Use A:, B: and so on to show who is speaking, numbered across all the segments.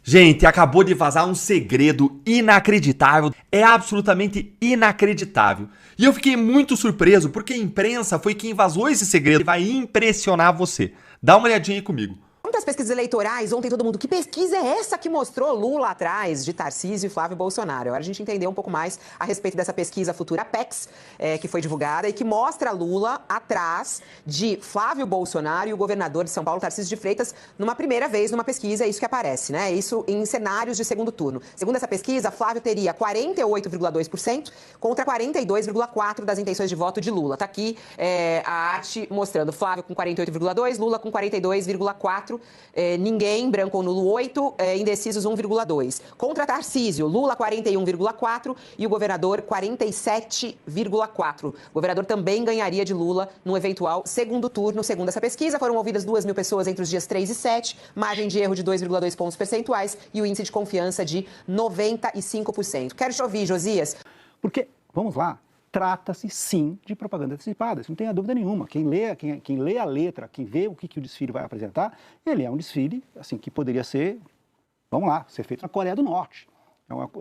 A: Gente, acabou de vazar um segredo inacreditável, é absolutamente inacreditável. E eu fiquei muito surpreso porque a imprensa foi quem vazou esse segredo e vai impressionar você. Dá uma olhadinha aí comigo.
B: Muitas pesquisas eleitorais, ontem todo mundo, que pesquisa é essa que mostrou Lula atrás de Tarcísio e Flávio Bolsonaro? Agora a gente entendeu um pouco mais a respeito dessa pesquisa Futura PEX, que foi divulgada e que mostra Lula atrás de Flávio Bolsonaro e o governador de São Paulo, Tarcísio de Freitas, numa primeira vez numa pesquisa, é isso que aparece, né? Isso em cenários de segundo turno. Segundo essa pesquisa, Flávio teria 48,2% contra 42,4% das intenções de voto de Lula. Tá aqui a arte mostrando Flávio com 48,2%, Lula com 42,4%. Ninguém, branco ou nulo 8, indecisos 1,2. Contra Tarcísio, Lula 41,4 e o governador 47,4. O governador também ganharia de Lula no eventual segundo turno, segundo essa pesquisa. Foram ouvidas 2.000 pessoas entre os dias 3 e 7, margem de erro de 2,2 pontos percentuais e o índice de confiança de 95%. Quero te ouvir, Josias.
C: Porque, vamos lá, trata-se sim de propaganda antecipada, isso não tem dúvida nenhuma. Quem lê a letra, quem vê o que o desfile vai apresentar, ele é um desfile assim, que poderia ser, vamos lá, ser feito na Coreia do Norte.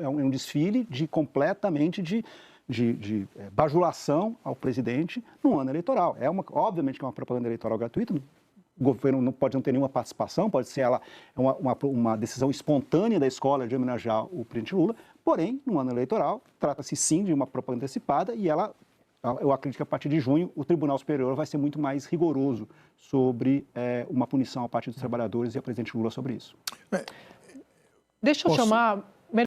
C: É um desfile completamente de bajulação ao presidente no ano eleitoral. Obviamente que é uma propaganda eleitoral gratuita, o governo não pode não ter nenhuma participação, pode ser uma decisão espontânea da escola de homenagear o presidente Lula, porém, no ano eleitoral, trata-se sim de uma propaganda antecipada e eu acredito que a partir de junho o Tribunal Superior vai ser muito mais rigoroso sobre uma punição ao Partido dos Trabalhadores e ao presidente Lula sobre isso.
D: Deixa eu chamar...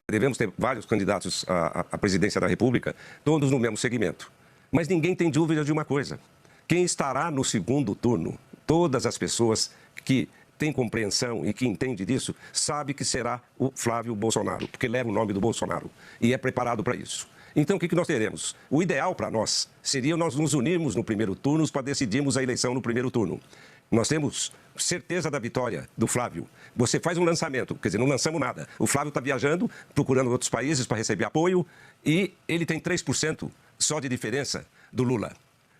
E: Devemos ter vários candidatos à presidência da República, todos no mesmo segmento. Mas ninguém tem dúvida de uma coisa. Quem estará no segundo turno, todas as pessoas que têm compreensão e que entendem disso, sabe que será o Flávio Bolsonaro, porque leva o nome do Bolsonaro e é preparado para isso. Então, o que nós teremos? O ideal para nós seria nós nos unirmos no primeiro turno para decidirmos a eleição no primeiro turno. Nós temos certeza da vitória do Flávio. Você faz um lançamento, quer dizer, não lançamos nada. O Flávio está viajando, procurando outros países para receber apoio e ele tem 3% só de diferença do Lula.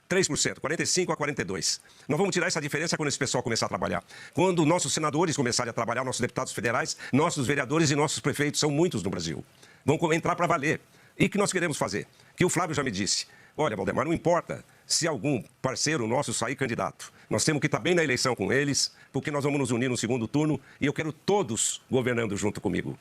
E: 3%, 45 a 42. Nós vamos tirar essa diferença quando esse pessoal começar a trabalhar. Quando nossos senadores começarem a trabalhar, nossos deputados federais, nossos vereadores e nossos prefeitos, são muitos no Brasil. Vão entrar para valer. E o que nós queremos fazer? Que o Flávio já me disse. Olha, Valdemar, não importa se algum parceiro nosso sair candidato. Nós temos que estar bem na eleição com eles, porque nós vamos nos unir no segundo turno e eu quero todos governando junto comigo.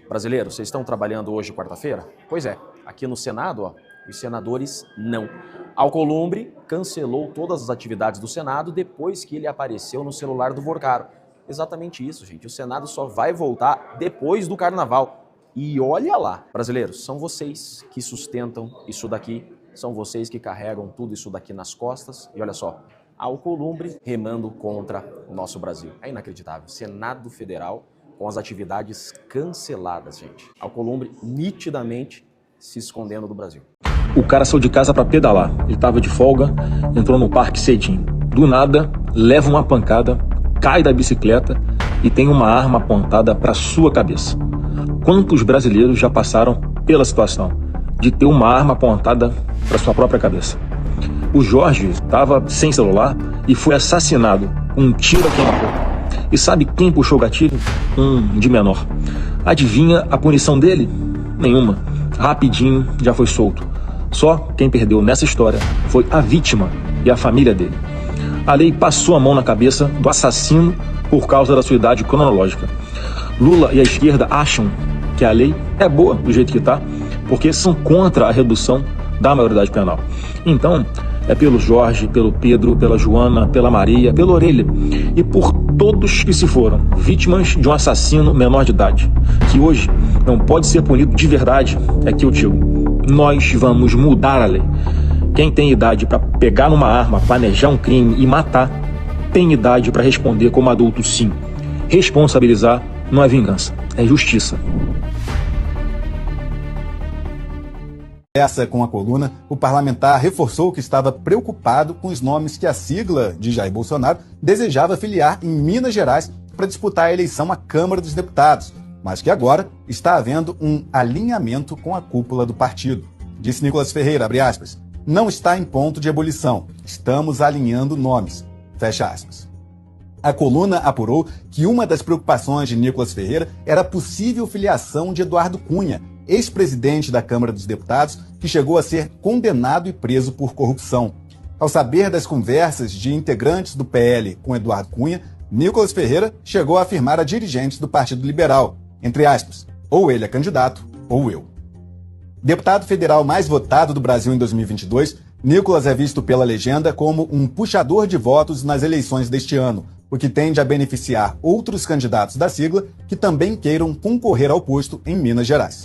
F: Brasileiros, vocês estão trabalhando hoje, quarta-feira? Pois é, aqui no Senado, os senadores não. Alcolumbre cancelou todas as atividades do Senado depois que ele apareceu no celular do Vorcaro. Exatamente isso, gente. O Senado só vai voltar depois do Carnaval. E olha lá, brasileiros, são vocês que sustentam isso daqui, são vocês que carregam tudo isso daqui nas costas. E olha só, Alcolumbre remando contra o nosso Brasil. É inacreditável. Senado Federal com as atividades canceladas, gente. Alcolumbre nitidamente se escondendo do Brasil.
G: O cara saiu de casa para pedalar. Ele estava de folga, entrou no parque cedinho. Do nada, leva uma pancada, cai da bicicleta e tem uma arma apontada para sua cabeça. Quantos brasileiros já passaram pela situação de ter uma arma apontada para sua própria cabeça? O Jorge estava sem celular e foi assassinado com um tiro aqui na boca. E sabe quem puxou o gatilho? De menor. Adivinha a punição dele? Nenhuma. Rapidinho já foi solto. Só quem perdeu nessa história foi a vítima e a família dele. A lei passou a mão na cabeça do assassino por causa da sua idade cronológica. Lula e a esquerda acham que a lei é boa do jeito que está, porque são contra a redução da maioridade penal. Então, é pelo Jorge, pelo Pedro, pela Joana, pela Maria, pela Orelha e por todos que se foram vítimas de um assassino menor de idade, que hoje não pode ser punido de verdade, é que eu digo. Nós vamos mudar a lei. Quem tem idade para pegar numa arma, planejar um crime e matar, tem idade para responder como adulto, sim. Responsabilizar não é vingança, é justiça.
H: Com a coluna, o parlamentar reforçou que estava preocupado com os nomes que a sigla de Jair Bolsonaro desejava filiar em Minas Gerais para disputar a eleição à Câmara dos Deputados, mas que agora está havendo um alinhamento com a cúpula do partido. Disse Nicolas Ferreira, abre aspas, não está em ponto de ebulição, estamos alinhando nomes, fecha aspas. A coluna apurou que uma das preocupações de Nicolas Ferreira era a possível filiação de Eduardo Cunha, ex-presidente da Câmara dos Deputados, que chegou a ser condenado e preso por corrupção. Ao saber das conversas de integrantes do PL com Eduardo Cunha, Nicolas Ferreira chegou a afirmar a dirigentes do Partido Liberal, entre aspas, ou ele é candidato, ou eu. Deputado federal mais votado do Brasil em 2022, Nicolas é visto pela legenda como um puxador de votos nas eleições deste ano, o que tende a beneficiar outros candidatos da sigla que também queiram concorrer ao posto em Minas Gerais.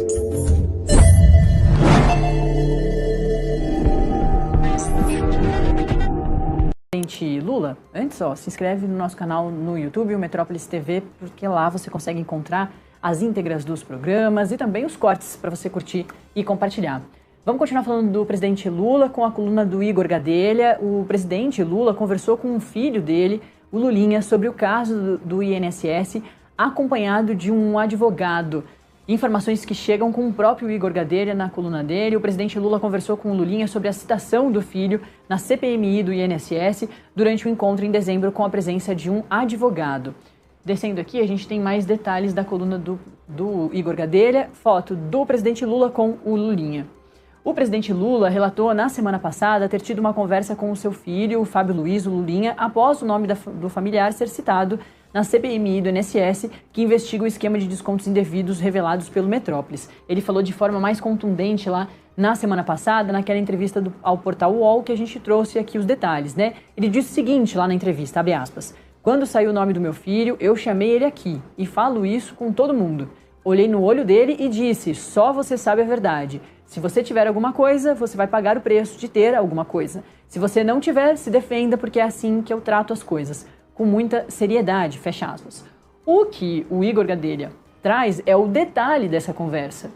D: Presidente Lula, antes, se inscreve no nosso canal no YouTube, o Metrópolis TV, porque lá você consegue encontrar as íntegras dos programas e também os cortes para você curtir e compartilhar. Vamos continuar falando do presidente Lula com a coluna do Igor Gadelha. O presidente Lula conversou com um filho dele, o Lulinha, sobre o caso do INSS, acompanhado de um advogado. Informações que chegam com o próprio Igor Gadelha na coluna dele. O presidente Lula conversou com o Lulinha sobre a citação do filho na CPMI do INSS durante o encontro em dezembro com a presença de um advogado. Descendo aqui, a gente tem mais detalhes da coluna do Igor Gadelha, foto do presidente Lula com o Lulinha. O presidente Lula relatou na semana passada ter tido uma conversa com o seu filho, o Fábio Luiz, o Lulinha, após o nome do familiar ser citado na CPMI do INSS, que investiga o esquema de descontos indevidos revelados pelo Metrópolis. Ele falou de forma mais contundente lá na semana passada, naquela entrevista ao portal UOL, que a gente trouxe aqui os detalhes, né? Ele disse o seguinte lá na entrevista, abre aspas, quando saiu o nome do meu filho, eu chamei ele aqui e falo isso com todo mundo. Olhei no olho dele e disse, só você sabe a verdade. Se você tiver alguma coisa, você vai pagar o preço de ter alguma coisa. Se você não tiver, se defenda, porque é assim que eu trato as coisas. Com muita seriedade, fecha aspas. O que o Igor Gadelha traz é o detalhe dessa conversa.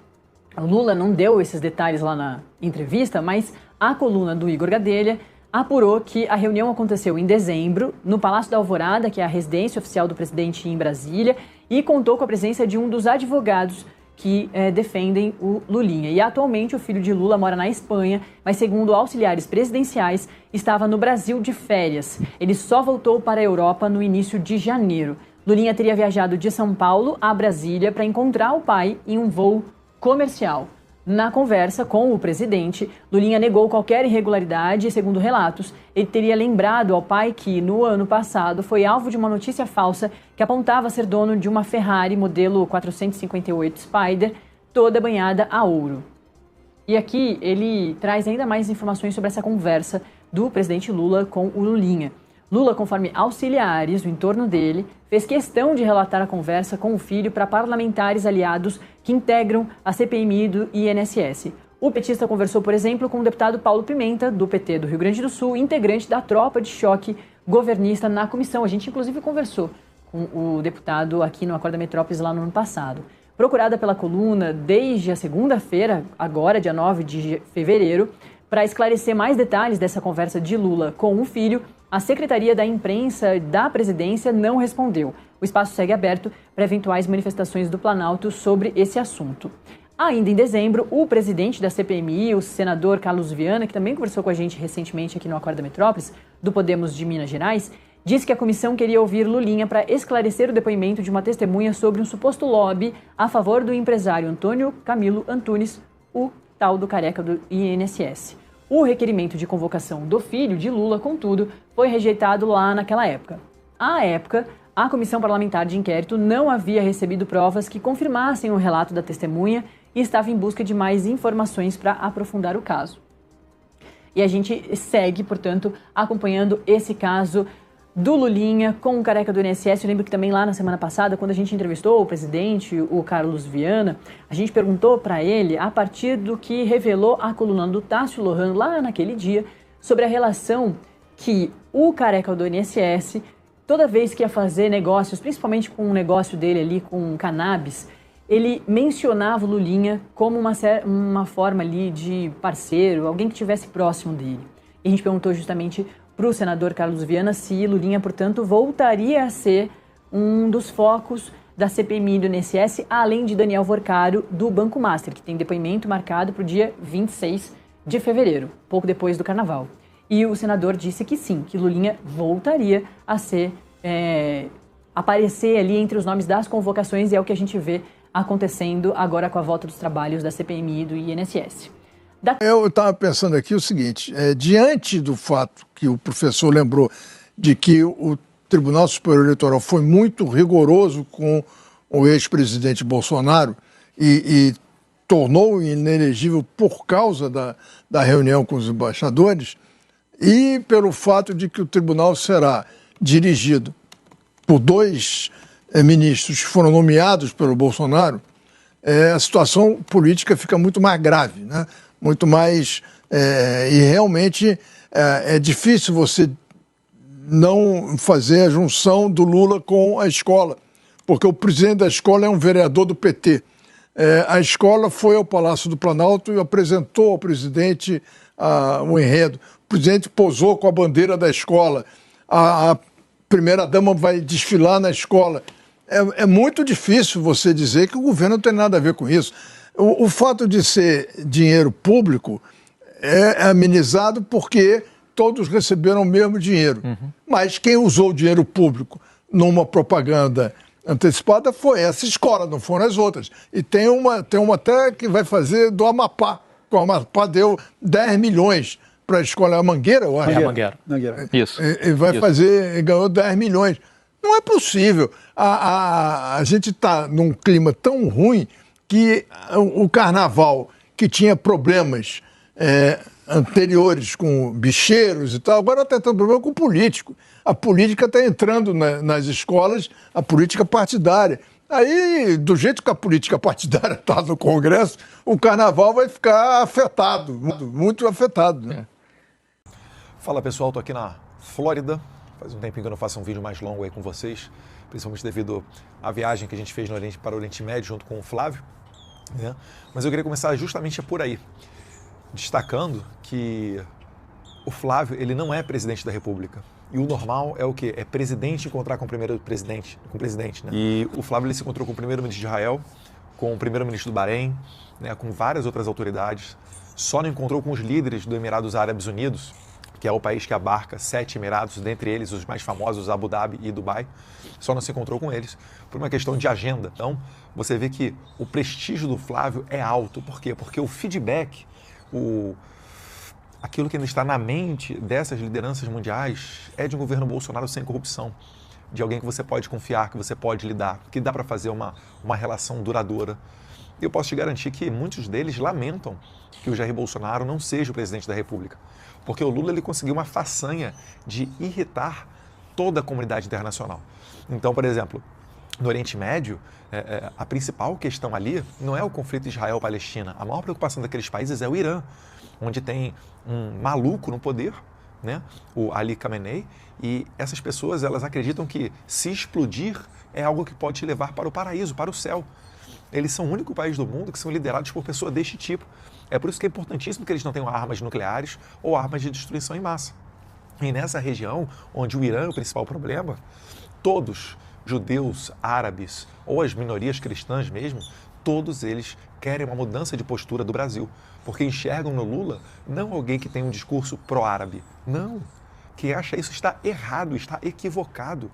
D: O Lula não deu esses detalhes lá na entrevista, mas a coluna do Igor Gadelha apurou que a reunião aconteceu em dezembro, no Palácio da Alvorada, que é a residência oficial do presidente em Brasília, e contou com a presença de um dos advogados que defendem o Lulinha. E atualmente o filho de Lula mora na Espanha, mas segundo auxiliares presidenciais, estava no Brasil de férias. Ele só voltou para a Europa no início de janeiro. Lulinha teria viajado de São Paulo a Brasília para encontrar o pai em um voo comercial. Na conversa com o presidente, Lulinha negou qualquer irregularidade e, segundo relatos, ele teria lembrado ao pai que, no ano passado, foi alvo de uma notícia falsa que apontava ser dono de uma Ferrari modelo 458 Spider, toda banhada a ouro. E aqui ele traz ainda mais informações sobre essa conversa do presidente Lula com o Lulinha. Lula, conforme auxiliares do entorno dele, fez questão de relatar a conversa com o filho para parlamentares aliados que integram a CPMI do INSS. O petista conversou, por exemplo, com o deputado Paulo Pimenta, do PT do Rio Grande do Sul, integrante da tropa de choque governista na comissão. A gente, inclusive, conversou com o deputado aqui no Acorda Metrópolis lá no ano passado. Procurada pela coluna desde a segunda-feira, agora, dia 9 de fevereiro, para esclarecer mais detalhes dessa conversa de Lula com o filho, a Secretaria da Imprensa da Presidência não respondeu. O espaço segue aberto para eventuais manifestações do Planalto sobre esse assunto. Ainda em dezembro, o presidente da CPMI, o senador Carlos Viana, que também conversou com a gente recentemente aqui no Acorda Metrópolis, do Podemos de Minas Gerais, disse que a comissão queria ouvir Lulinha para esclarecer o depoimento de uma testemunha sobre um suposto lobby a favor do empresário Antônio Camilo Antunes, o tal do careca do INSS. O requerimento de convocação do filho de Lula, contudo, foi rejeitado lá naquela época. À época, a Comissão Parlamentar de Inquérito não havia recebido provas que confirmassem o relato da testemunha e estava em busca de mais informações para aprofundar o caso. E a gente segue, portanto, acompanhando esse caso do Lulinha com o careca do INSS. Eu lembro que também lá na semana passada, quando a gente entrevistou o presidente, o Carlos Viana, a gente perguntou para ele, a partir do que revelou a coluna do Tássio Lohan lá naquele dia, sobre a relação que o careca do INSS, toda vez que ia fazer negócios, principalmente com o negócio dele ali com cannabis, ele mencionava o Lulinha como uma forma ali de parceiro, alguém que estivesse próximo dele. E a gente perguntou justamente para o senador Carlos Viana se Lulinha, portanto, voltaria a ser um dos focos da CPMI do INSS, além de Daniel Vorcaro, do Banco Master, que tem depoimento marcado para o dia 26 de fevereiro, pouco depois do Carnaval. E o senador disse que sim, que Lulinha voltaria a ser aparecer ali entre os nomes das convocações, e é o que a gente vê acontecendo agora com a volta dos trabalhos da CPMI e do INSS.
I: Eu estava pensando aqui o seguinte, diante do fato que o professor lembrou de que o Tribunal Superior Eleitoral foi muito rigoroso com o ex-presidente Bolsonaro e tornou-o inelegível por causa da reunião com os embaixadores, e pelo fato de que o tribunal será dirigido por 2 ministros que foram nomeados pelo Bolsonaro, a situação política fica muito mais grave, né? Muito mais... e realmente é difícil você não fazer a junção do Lula com a escola, porque o presidente da escola é um vereador do PT. A escola foi ao Palácio do Planalto e apresentou ao presidente o enredo. O presidente posou com a bandeira da escola. A primeira-dama vai desfilar na escola. É muito difícil você dizer que o governo não tem nada a ver com isso. O fato de ser dinheiro público é amenizado porque todos receberam o mesmo dinheiro. Mas quem usou o dinheiro público numa propaganda antecipada foi essa escola, não foram as outras. E tem uma até que vai fazer do Amapá. O Amapá deu 10 milhões para a escola Mangueira, eu acho.
C: Mangueira.
J: Isso.
I: E vai fazer, ganhou 10 milhões. Não é possível. A gente está num clima tão ruim que o carnaval, que tinha problemas anteriores com bicheiros e tal, agora está tendo problema com político. A política está entrando nas escolas, a política partidária. Aí, do jeito que a política partidária está no Congresso, o carnaval vai ficar afetado, muito afetado, né?
F: Fala pessoal, tô aqui na Flórida, faz um tempinho que eu não faço um vídeo mais longo aí com vocês, principalmente devido à viagem que a gente fez para o Oriente Médio junto com o Flávio, né? Mas eu queria começar justamente por aí, destacando que o Flávio, ele não é presidente da República. E o normal é o quê? É presidente encontrar com o presidente, né? E o Flávio, ele se encontrou com o primeiro-ministro de Israel, com o primeiro-ministro do Bahrein, né, com várias outras autoridades. Só não encontrou com os líderes do Emirados Árabes Unidos, que é o país que abarca 7 Emirados, dentre eles os mais famosos, Abu Dhabi e Dubai. Só não se encontrou com eles por uma questão de agenda. Então, você vê que o prestígio do Flávio é alto. Por quê? Porque o feedback, aquilo que ainda está na mente dessas lideranças mundiais é de um governo Bolsonaro sem corrupção, de alguém que você pode confiar, que você pode lidar, que dá para fazer uma relação duradoura. Eu posso te garantir que muitos deles lamentam que o Jair Bolsonaro não seja o presidente da República, porque o Lula, ele conseguiu uma façanha de irritar toda a comunidade internacional. Então, por exemplo, no Oriente Médio, a principal questão ali não é o conflito Israel-Palestina. A maior preocupação daqueles países é o Irã, onde tem um maluco no poder, né? O Ali Khamenei, e essas pessoas, elas acreditam que se explodir é algo que pode te levar para o paraíso, para o céu. Eles são o único país do mundo que são liderados por pessoas deste tipo. É por isso que é importantíssimo que eles não tenham armas nucleares ou armas de destruição em massa. E nessa região, onde o Irã é o principal problema, todos, judeus, árabes ou as minorias cristãs mesmo, todos eles querem uma mudança de postura do Brasil, porque enxergam no Lula não alguém que tem um discurso pró-árabe, não. Quem acha isso está errado, está equivocado.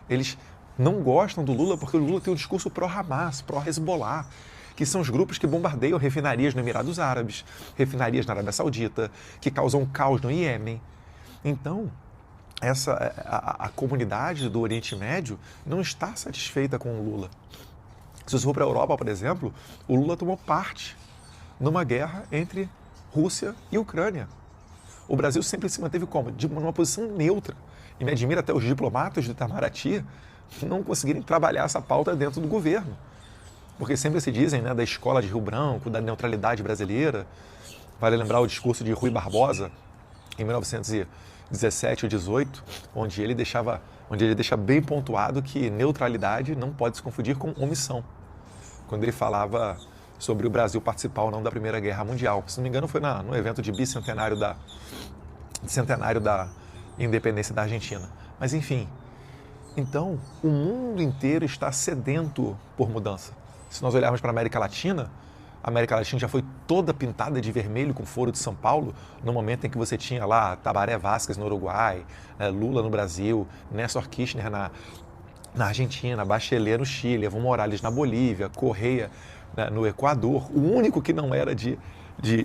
F: Eles não gostam do Lula porque o Lula tem um discurso pró-Hamas, pró-Hezbollah, que são os grupos que bombardeiam refinarias no Emirados Árabes, refinarias na Arábia Saudita, que causam caos no Iêmen. Então, a comunidade do Oriente Médio não está satisfeita com o Lula. Se você for para a Europa, por exemplo, o Lula tomou parte numa guerra entre Rússia e Ucrânia. O Brasil sempre se manteve como? Numa posição neutra. E me admira até os diplomatas do Itamaraty não conseguirem trabalhar essa pauta dentro do governo. Porque sempre se dizem, né, da escola de Rio Branco, da neutralidade brasileira. Vale lembrar o discurso de Rui Barbosa, em 1917 ou 18, onde ele deixa bem pontuado que neutralidade não pode se confundir com omissão. Quando ele falava sobre o Brasil participar ou não da Primeira Guerra Mundial. Se não me engano, foi no evento de bicentenário centenário da independência da Argentina. Mas enfim, então o mundo inteiro está sedento por mudança. Se nós olharmos para a América Latina,
A: A América Latina já foi toda pintada de vermelho com foro de São Paulo, no momento em que você tinha lá Tabaré Vázquez no Uruguai, Lula no Brasil, Néstor Kirchner na Argentina, Bachelet no Chile, Evo Morales na Bolívia, Correia no Equador. O único que não era de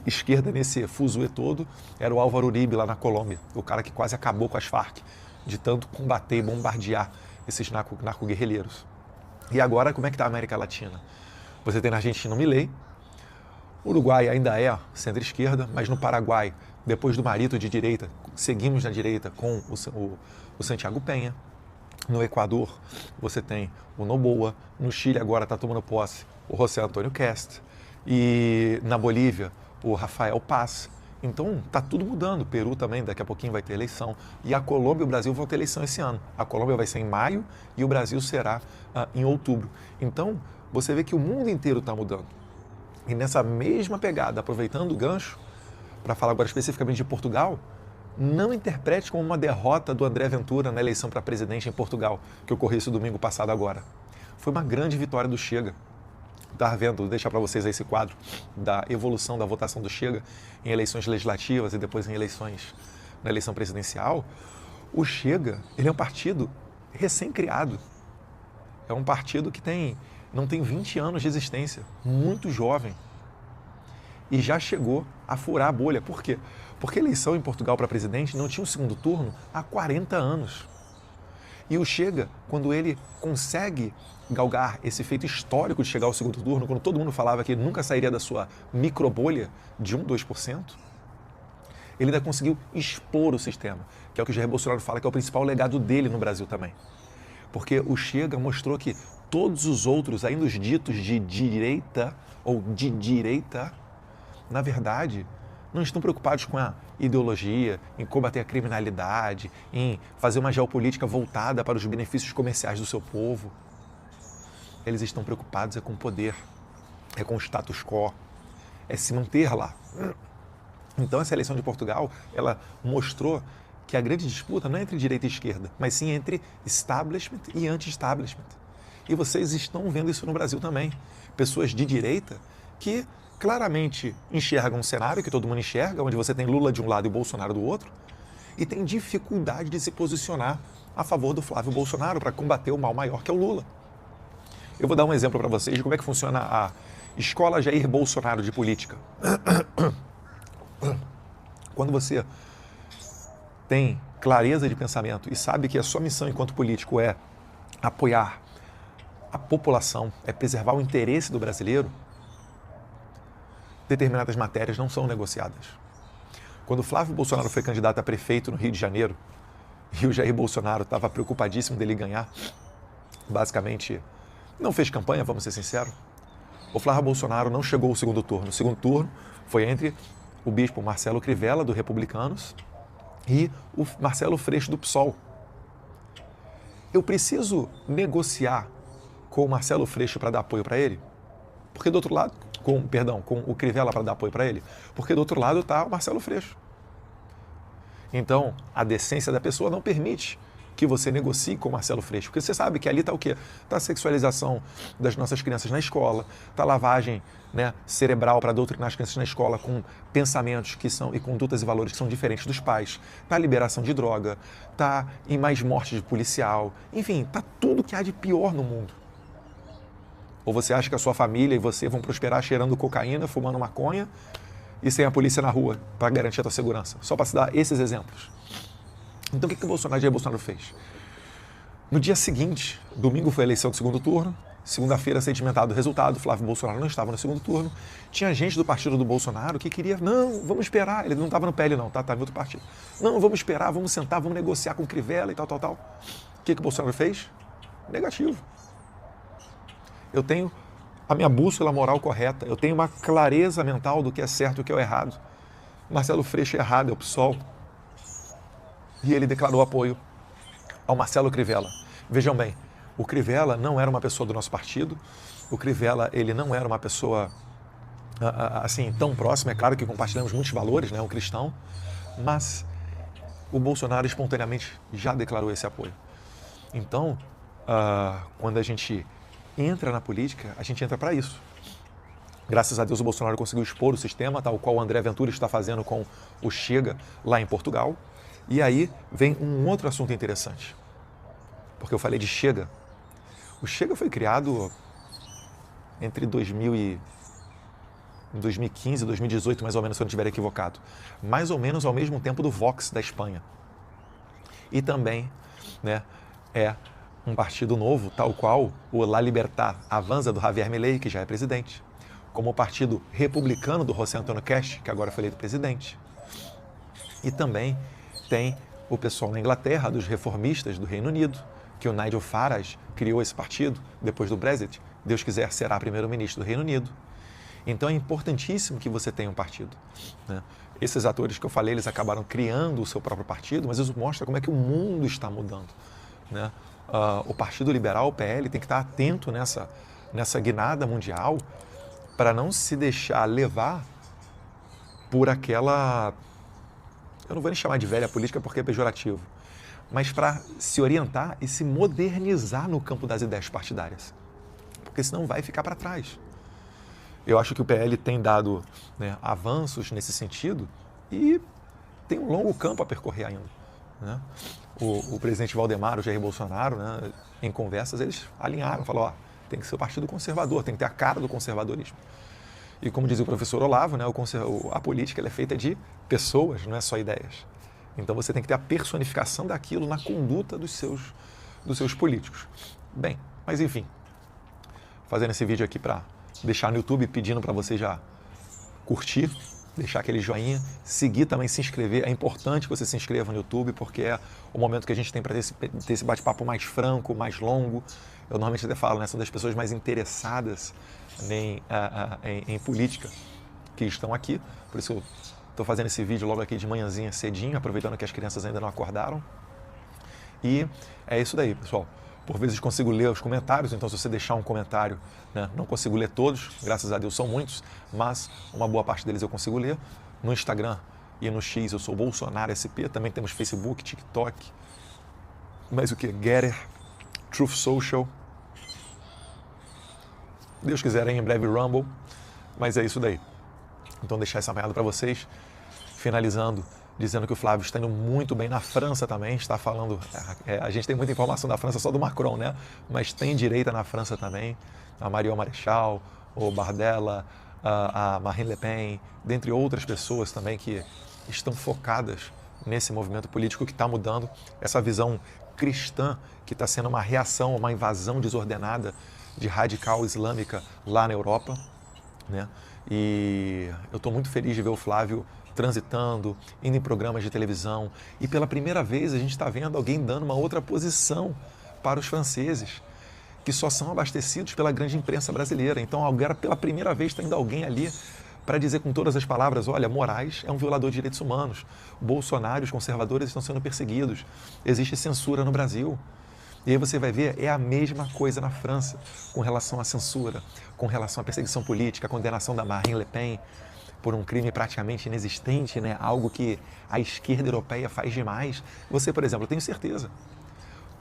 A: esquerda nesse fuzuê todo era o Álvaro Uribe lá na Colômbia, o cara que quase acabou com as Farc, de tanto combater e bombardear esses narco-guerrilheiros. E agora, como é que está a América Latina? Você tem na Argentina o Milei, o Uruguai ainda é centro-esquerda, mas no Paraguai, depois do Marito de direita, seguimos na direita com o Santiago Penha. No Equador, você tem o Noboa. No Chile, agora está tomando posse o José Antônio Kast. E na Bolívia, o Rafael Paz. Então, está tudo mudando. O Peru também, daqui a pouquinho vai ter eleição. E a Colômbia e o Brasil vão ter eleição esse ano. A Colômbia vai ser em maio e o Brasil será em outubro. Então, você vê que o mundo inteiro está mudando. E nessa mesma pegada, aproveitando o gancho, para falar agora especificamente de Portugal, não interprete como uma derrota do André Ventura na eleição para presidente em Portugal, que ocorreu esse domingo passado agora. Foi uma grande vitória do Chega. Estava vendo, vou deixar para vocês aí esse quadro da evolução da votação do Chega em eleições legislativas e depois na eleição presidencial. O Chega, ele é um partido recém-criado. É um partido que não tem 20 anos de existência, muito jovem. E já chegou a furar a bolha. Por quê? Porque a eleição em Portugal para presidente não tinha um segundo turno há 40 anos. E o Chega, quando ele consegue galgar esse feito histórico de chegar ao segundo turno, quando todo mundo falava que ele nunca sairia da sua microbolha de 1, 2%, ele ainda conseguiu expor o sistema, que é o que o Jair Bolsonaro fala que é o principal legado dele no Brasil também. Porque o Chega mostrou que todos os outros, ainda os ditos de direita ou de direita, na verdade, não estão preocupados com a ideologia, em combater a criminalidade, em fazer uma geopolítica voltada para os benefícios comerciais do seu povo. Eles estão preocupados com o poder, é com o status quo, é se manter lá. Então essa eleição de Portugal, ela mostrou que a grande disputa não é entre direita e esquerda, mas sim entre establishment e anti-establishment. E vocês estão vendo isso no Brasil também. Pessoas de direita que claramente enxergam um cenário que todo mundo enxerga, onde você tem Lula de um lado e Bolsonaro do outro, e tem dificuldade de se posicionar a favor do Flávio Bolsonaro para combater o mal maior que é o Lula. Eu vou dar um exemplo para vocês de como é que funciona a Escola Jair Bolsonaro de Política. Quando você tem clareza de pensamento e sabe que a sua missão enquanto político é apoiar a população, é preservar o interesse do brasileiro, determinadas matérias não são negociadas. Quando Flávio Bolsonaro foi candidato a prefeito no Rio de Janeiro, e o Jair Bolsonaro estava preocupadíssimo dele ganhar, basicamente não fez campanha, vamos ser sinceros, o Flávio Bolsonaro não chegou ao segundo turno. O segundo turno foi entre o bispo Marcelo Crivella, do Republicanos, e o Marcelo Freixo, do PSOL. Eu preciso negociar com o Marcelo Freixo para dar apoio para ele? Porque do outro lado, com o Crivella para dar apoio para ele, porque do outro lado está o Marcelo Freixo. Então, a decência da pessoa não permite que você negocie com o Marcelo Freixo, porque você sabe que ali está o quê? Está a sexualização das nossas crianças na escola, está a lavagem, né, cerebral para doutrinar as crianças na escola com pensamentos que são e condutas e valores que são diferentes dos pais, está a liberação de droga, está em mais mortes de policial, enfim, está tudo que há de pior no mundo. Ou você acha que a sua família e você vão prosperar cheirando cocaína, fumando maconha e sem a polícia na rua para garantir a tua segurança? Só para se dar esses exemplos. Então o que o Jair Bolsonaro fez? No dia seguinte, domingo foi a eleição do segundo turno, segunda-feira sedimentado o resultado, Flávio Bolsonaro não estava no segundo turno, tinha gente do partido do Bolsonaro que queria, não, vamos esperar, ele não estava no PL não, estava em outro partido. Não, vamos esperar, vamos sentar, vamos negociar com o Crivella e tal. O que o Bolsonaro fez? Negativo. Eu tenho a minha bússola moral correta, eu tenho uma clareza mental do que é certo e o que é errado. Marcelo Freixo é errado, é o PSOL. E ele declarou apoio ao Marcelo Crivella. Vejam bem, o Crivella não era uma pessoa do nosso partido, o Crivella ele não era uma pessoa assim tão próxima, é claro que compartilhamos muitos valores, né, um cristão, mas o Bolsonaro espontaneamente já declarou esse apoio. Então, quando a gente entra na política, a gente entra para isso.
J: Graças a Deus o Bolsonaro conseguiu expor o sistema, tal qual o André Ventura está fazendo com o Chega lá em Portugal. E aí vem um outro assunto interessante, porque eu falei de Chega. O Chega foi criado entre 2015 e 2018, mais ou menos, se eu não estiver equivocado. Mais ou menos ao mesmo tempo do Vox da Espanha. E também, né, é um partido novo, tal qual o La Libertad Avanza do Javier Milei, que já é presidente, como o partido republicano do José Antônio Cash, que agora foi eleito presidente. E também tem o pessoal na Inglaterra, dos reformistas do Reino Unido, que o Nigel Farage criou esse partido depois do Brexit. Deus quiser, será primeiro-ministro do Reino Unido. Então é importantíssimo que você tenha um partido, né? Esses atores que eu falei, eles acabaram criando o seu próprio partido, mas isso mostra como é que o mundo está mudando, né? O Partido Liberal, o PL, tem que estar atento nessa guinada mundial para não se deixar levar por aquela... Eu não vou nem chamar de velha política porque é pejorativo, mas para se orientar e se modernizar no campo das ideias partidárias, porque senão vai ficar para trás. Eu acho que o PL tem dado, né, avanços nesse sentido e tem um longo campo a percorrer ainda, né? O presidente Valdemar, o Jair Bolsonaro, né, em conversas, eles alinharam, falaram, tem que ser o partido conservador, tem que ter a cara do conservadorismo. E como dizia o professor Olavo, né, a política ela é feita de pessoas, não é só ideias. Então você tem que ter a personificação daquilo na conduta dos seus políticos. Bem, mas enfim, fazendo esse vídeo aqui para deixar no YouTube, pedindo para você já curtir, deixar aquele joinha, seguir também, se inscrever. É importante que você se inscreva no YouTube, porque é o momento que a gente tem para ter esse bate-papo mais franco, mais longo. Eu normalmente até falo, né, são das pessoas mais interessadas em política que estão aqui. Por isso eu estou fazendo esse vídeo logo aqui de manhãzinha, cedinho, aproveitando que as crianças ainda não acordaram. E é isso daí, pessoal. Por vezes consigo ler os comentários, então se você deixar um comentário, né, não consigo ler todos, graças a Deus são muitos, mas uma boa parte deles eu consigo ler. No Instagram e no X eu sou Bolsonaro SP, também temos Facebook, TikTok, mas o que? Getter, Truth Social, Deus quiser em breve Rumble, mas é isso daí. Então deixar essa apanhada para vocês, finalizando dizendo que o Flávio está indo muito bem na França também, está falando, a gente tem muita informação da França só do Macron, né? Mas tem direita na França também, a Marion Maréchal, o Bardella, a Marine Le Pen, dentre outras pessoas também que estão focadas nesse movimento político que está mudando, essa visão cristã que está sendo uma reação, uma invasão desordenada de radical islâmica lá na Europa, né? E eu estou muito feliz de ver o Flávio transitando, indo em programas de televisão, e pela primeira vez a gente está vendo alguém dando uma outra posição para os franceses, que só são abastecidos pela grande imprensa brasileira. Então agora pela primeira vez está indo alguém ali para dizer com todas as palavras, olha, Moraes é um violador de direitos humanos, Bolsonaro e os conservadores estão sendo perseguidos, existe censura no Brasil. E aí você vai ver, é a mesma coisa na França, com relação à censura, com relação à perseguição política, a condenação da Marine Le Pen por um crime praticamente inexistente, né? Algo que a esquerda europeia faz demais. Você, por exemplo, eu tenho certeza,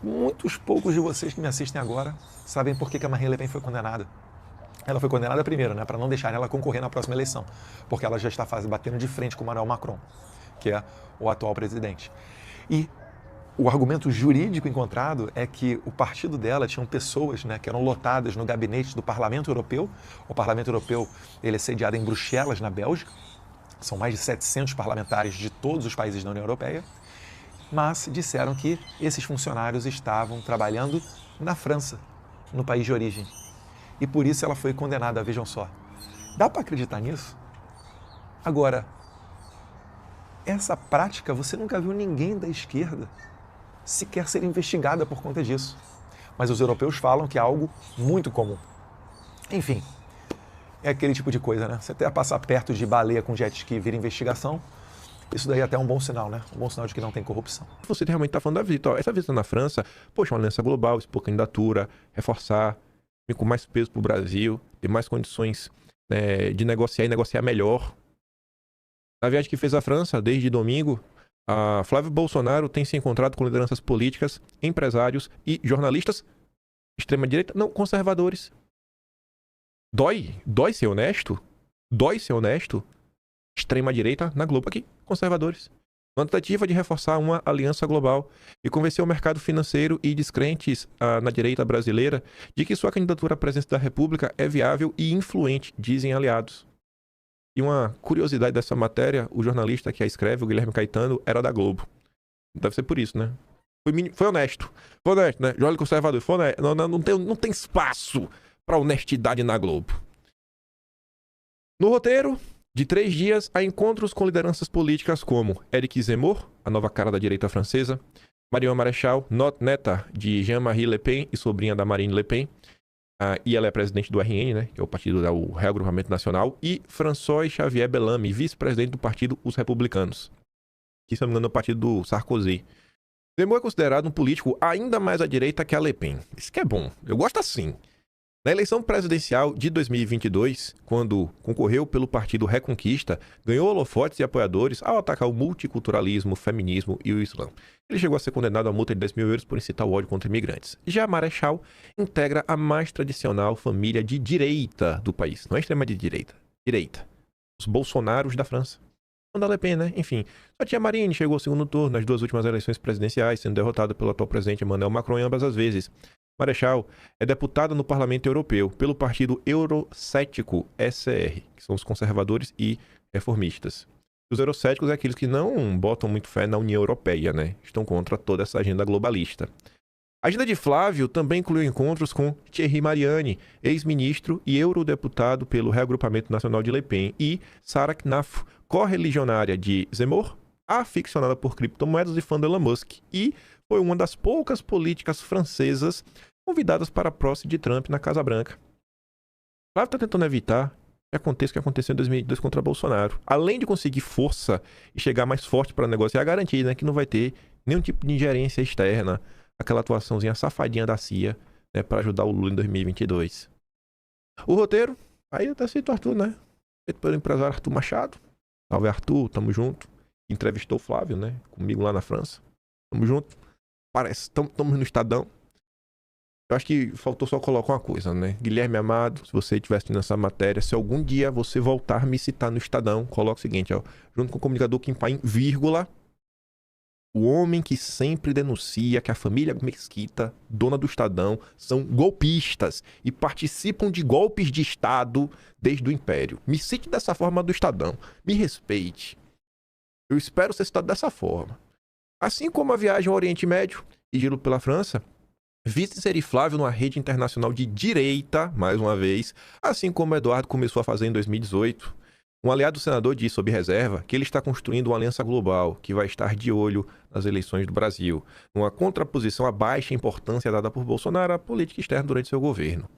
J: muitos poucos de vocês que me assistem agora sabem por que a Marine Le Pen foi condenada. Ela foi condenada primeiro, né, para não deixar ela concorrer na próxima eleição, porque ela já está batendo de frente com o Emmanuel Macron, que é o atual presidente. E o argumento jurídico encontrado é que o partido dela tinham pessoas, né, que eram lotadas no gabinete do Parlamento Europeu. O Parlamento Europeu ele é sediado em Bruxelas, na Bélgica. São mais de 700 parlamentares de todos os países da União Europeia. Mas disseram que esses funcionários estavam trabalhando na França, no país de origem. E por isso ela foi condenada, vejam só. Dá para acreditar nisso? Agora, essa prática, você nunca viu ninguém da esquerda sequer ser investigada por conta disso. Mas os europeus falam que é algo muito comum. Enfim, é aquele tipo de coisa, né? Você até passar perto de baleia com jet ski e vir investigação, isso daí é até um bom sinal, né? Um bom sinal de que não tem corrupção.
K: Você realmente está falando da visita. Ó, essa visita na França, poxa, uma aliança global, expor candidatura, reforçar, vir com mais peso para o Brasil, ter mais condições de negociar e negociar melhor. Na viagem que fez à França, desde domingo, a Flávio Bolsonaro tem se encontrado com lideranças políticas, empresários e jornalistas extrema-direita, não conservadores, Dói ser honesto? Dói ser honesto? Extrema-direita na Globo aqui, conservadores. Uma tentativa de reforçar uma aliança global e convencer o mercado financeiro e descrentes na direita brasileira de que sua candidatura à presidência da República é viável e influente, dizem aliados. E uma curiosidade dessa matéria, o jornalista que a escreve, o Guilherme Caetano, era da Globo. Deve ser por isso, né? Foi honesto. Foi honesto, né? Jornal conservador. Foi honesto. Não tem espaço para honestidade na Globo. No roteiro de 3 dias, há encontros com lideranças políticas como Éric Zemmour, a nova cara da direita francesa, Marion Maréchal, neta de Jean-Marie Le Pen e sobrinha da Marine Le Pen, e ela é presidente do RN, né, que é o partido do Reagrupamento Nacional, e François Xavier Bellamy, vice-presidente do partido Os Republicanos, que, se não me engano, é o partido do Sarkozy. Zemmour é considerado um político ainda mais à direita que a Le Pen. Isso que é bom. Eu gosto assim. Na eleição presidencial de 2022, quando concorreu pelo partido Reconquista, ganhou holofotes e apoiadores ao atacar o multiculturalismo, o feminismo e o Islã. Ele chegou a ser condenado a multa de 10 mil euros por incitar o ódio contra imigrantes. Já Marechal integra a mais tradicional família de direita do país. Não é extrema de direita. Direita. Os Bolsonaros da França. Não da Le Pen, né? Enfim. Sua tia Marine chegou ao segundo turno nas 2 últimas eleições presidenciais, sendo derrotada pelo atual presidente Emmanuel Macron em ambas as vezes. Marechal é deputada no Parlamento Europeu pelo partido eurocético SR, que são os conservadores e reformistas. Os eurocéticos é aqueles que não botam muito fé na União Europeia, né? Estão contra toda essa agenda globalista. A agenda de Flávio também incluiu encontros com Thierry Mariani, ex-ministro e eurodeputado pelo Reagrupamento Nacional de Le Pen, e Sarah Knaf, correligionária de Zemmour, aficionada por criptomoedas e fã de Elon Musk, e foi uma das poucas políticas francesas convidadas para a posse de Trump na Casa Branca. Flávio está tentando evitar que aconteça o que aconteceu em 2002 contra Bolsonaro. Além de conseguir força e chegar mais forte para negociar, garantir, né, que não vai ter nenhum tipo de ingerência externa, aquela atuaçãozinha safadinha da CIA, né, para ajudar o Lula em 2022. O roteiro, aí tá escrito Arthur, né? Feito pelo empresário Arthur Machado. Salve Arthur, tamo junto. Entrevistou o Flávio, né? Comigo lá na França. Tamo junto. Parece, estamos no Estadão. Eu acho que faltou só colocar uma coisa, né? Guilherme Amado, se você estiver assistindo essa matéria, se algum dia você voltar a me citar no Estadão, coloca o seguinte, ó. Junto com o comunicador Kim Paim, vírgula, o homem que sempre denuncia que a família Mesquita, dona do Estadão, são golpistas e participam de golpes de Estado desde o Império. Me cite dessa forma do Estadão. Me respeite. Eu espero ser citado dessa forma. Assim como a viagem ao Oriente Médio e giro pela França, vice Flávio numa rede internacional de direita, mais uma vez, assim como Eduardo começou a fazer em 2018. Um aliado do senador disse, sob reserva, que ele está construindo uma aliança global que vai estar de olho nas eleições do Brasil, numa contraposição à baixa importância dada por Bolsonaro à política externa durante seu governo.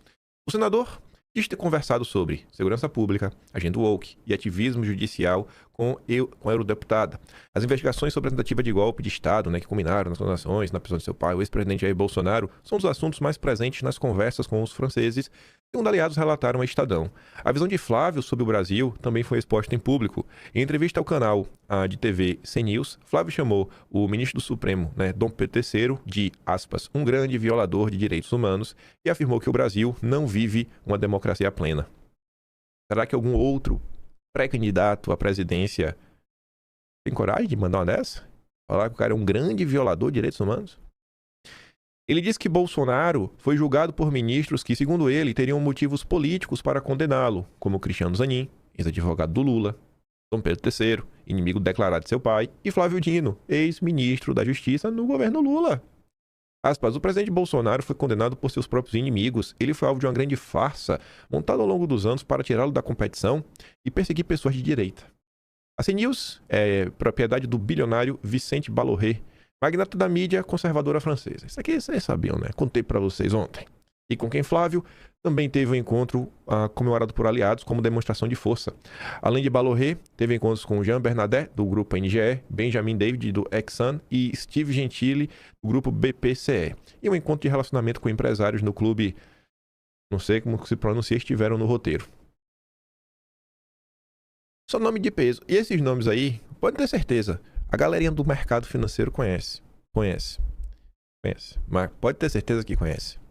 K: O senador diz ter conversado sobre segurança pública, agenda woke e ativismo judicial com a eurodeputada. As investigações sobre a tentativa de golpe de Estado, né, que culminaram nas condenações, na prisão de seu pai, o ex-presidente Jair Bolsonaro, são os assuntos mais presentes nas conversas com os franceses, segundo aliados relataram ao Estadão. A visão de Flávio sobre o Brasil também foi exposta em público. Em entrevista ao canal de TV CNews, Flávio chamou o ministro do Supremo, né, Dom Pedro III, de, aspas, um grande violador de direitos humanos e afirmou que o Brasil não vive uma democracia plena. Será que algum outro pré-candidato à presidência tem coragem de mandar uma dessa? Falar que o cara é um grande violador de direitos humanos? Ele disse que Bolsonaro foi julgado por ministros que, segundo ele, teriam motivos políticos para condená-lo, como Cristiano Zanin, ex-advogado do Lula, Dom Pedro III, inimigo declarado de seu pai, e Flávio Dino, ex-ministro da Justiça no governo Lula. Aspas, o presidente Bolsonaro foi condenado por seus próprios inimigos. Ele foi alvo de uma grande farsa montada ao longo dos anos para tirá-lo da competição e perseguir pessoas de direita. A CNews é propriedade do bilionário Vicente Balloré, magnata da mídia conservadora francesa. Isso aqui vocês sabiam, né? Contei para vocês ontem. E com quem Flávio também teve um encontro comemorado por aliados como demonstração de força. Além de Balloré, teve encontros com Jean Bernadette, do grupo NGE, Benjamin David, do Exxon, e Steve Gentili, do grupo BPCE. E um encontro de relacionamento com empresários no clube, não sei como se pronuncia, estiveram no roteiro. Só nome de peso. E esses nomes aí, pode ter certeza, a galerinha do mercado financeiro conhece. Mas pode ter certeza que conhece.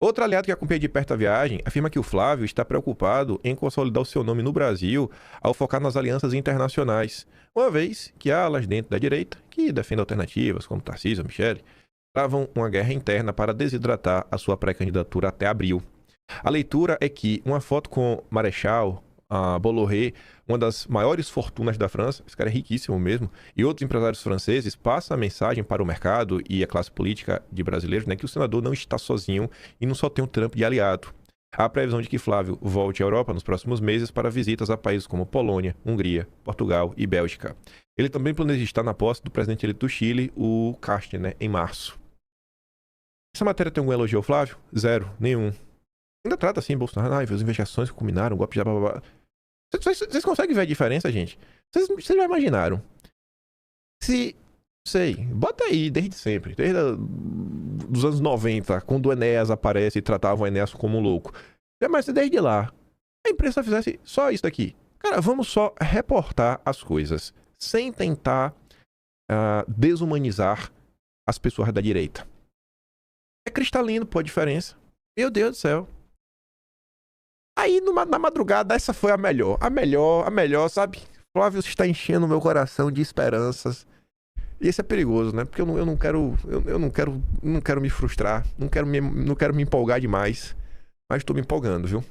K: Outro aliado que acompanha de perto a viagem afirma que o Flávio está preocupado em consolidar o seu nome no Brasil ao focar nas alianças internacionais, uma vez que há alas dentro da direita que defendem alternativas, como Tarcísio ou Michele, travam uma guerra interna para desidratar a sua pré-candidatura até abril. A leitura é que uma foto com Marechal, a Bolloré, uma das maiores fortunas da França, esse cara é riquíssimo mesmo, e outros empresários franceses, passa a mensagem para o mercado e a classe política de brasileiros, né, que o senador não está sozinho e não só tem um Trump de aliado. Há a previsão de que Flávio volte à Europa nos próximos meses para visitas a países como Polônia, Hungria, Portugal e Bélgica. Ele também planeja estar na posse do presidente eleito do Chile, o Castro, né, em março. Essa matéria tem algum elogio ao Flávio? Zero, nenhum. Ainda trata assim, Bolsonaro, as investigações que culminaram, golpe de blá, blá, blá. Vocês conseguem ver a diferença, gente? Vocês já imaginaram? Bota aí, desde sempre, desde os anos 90, quando o Enéas aparece e tratava o Enéas como um louco. Mas desde lá, a imprensa fizesse só isso daqui. Cara, vamos só reportar as coisas, sem tentar desumanizar as pessoas da direita. É cristalino, pô, a diferença. Meu Deus do céu. Aí, na madrugada, essa foi a melhor. A melhor, sabe? Flávio está enchendo meu coração de esperanças. E esse é perigoso, né? Porque eu não quero me frustrar. Não quero me empolgar demais. Mas estou me empolgando, viu?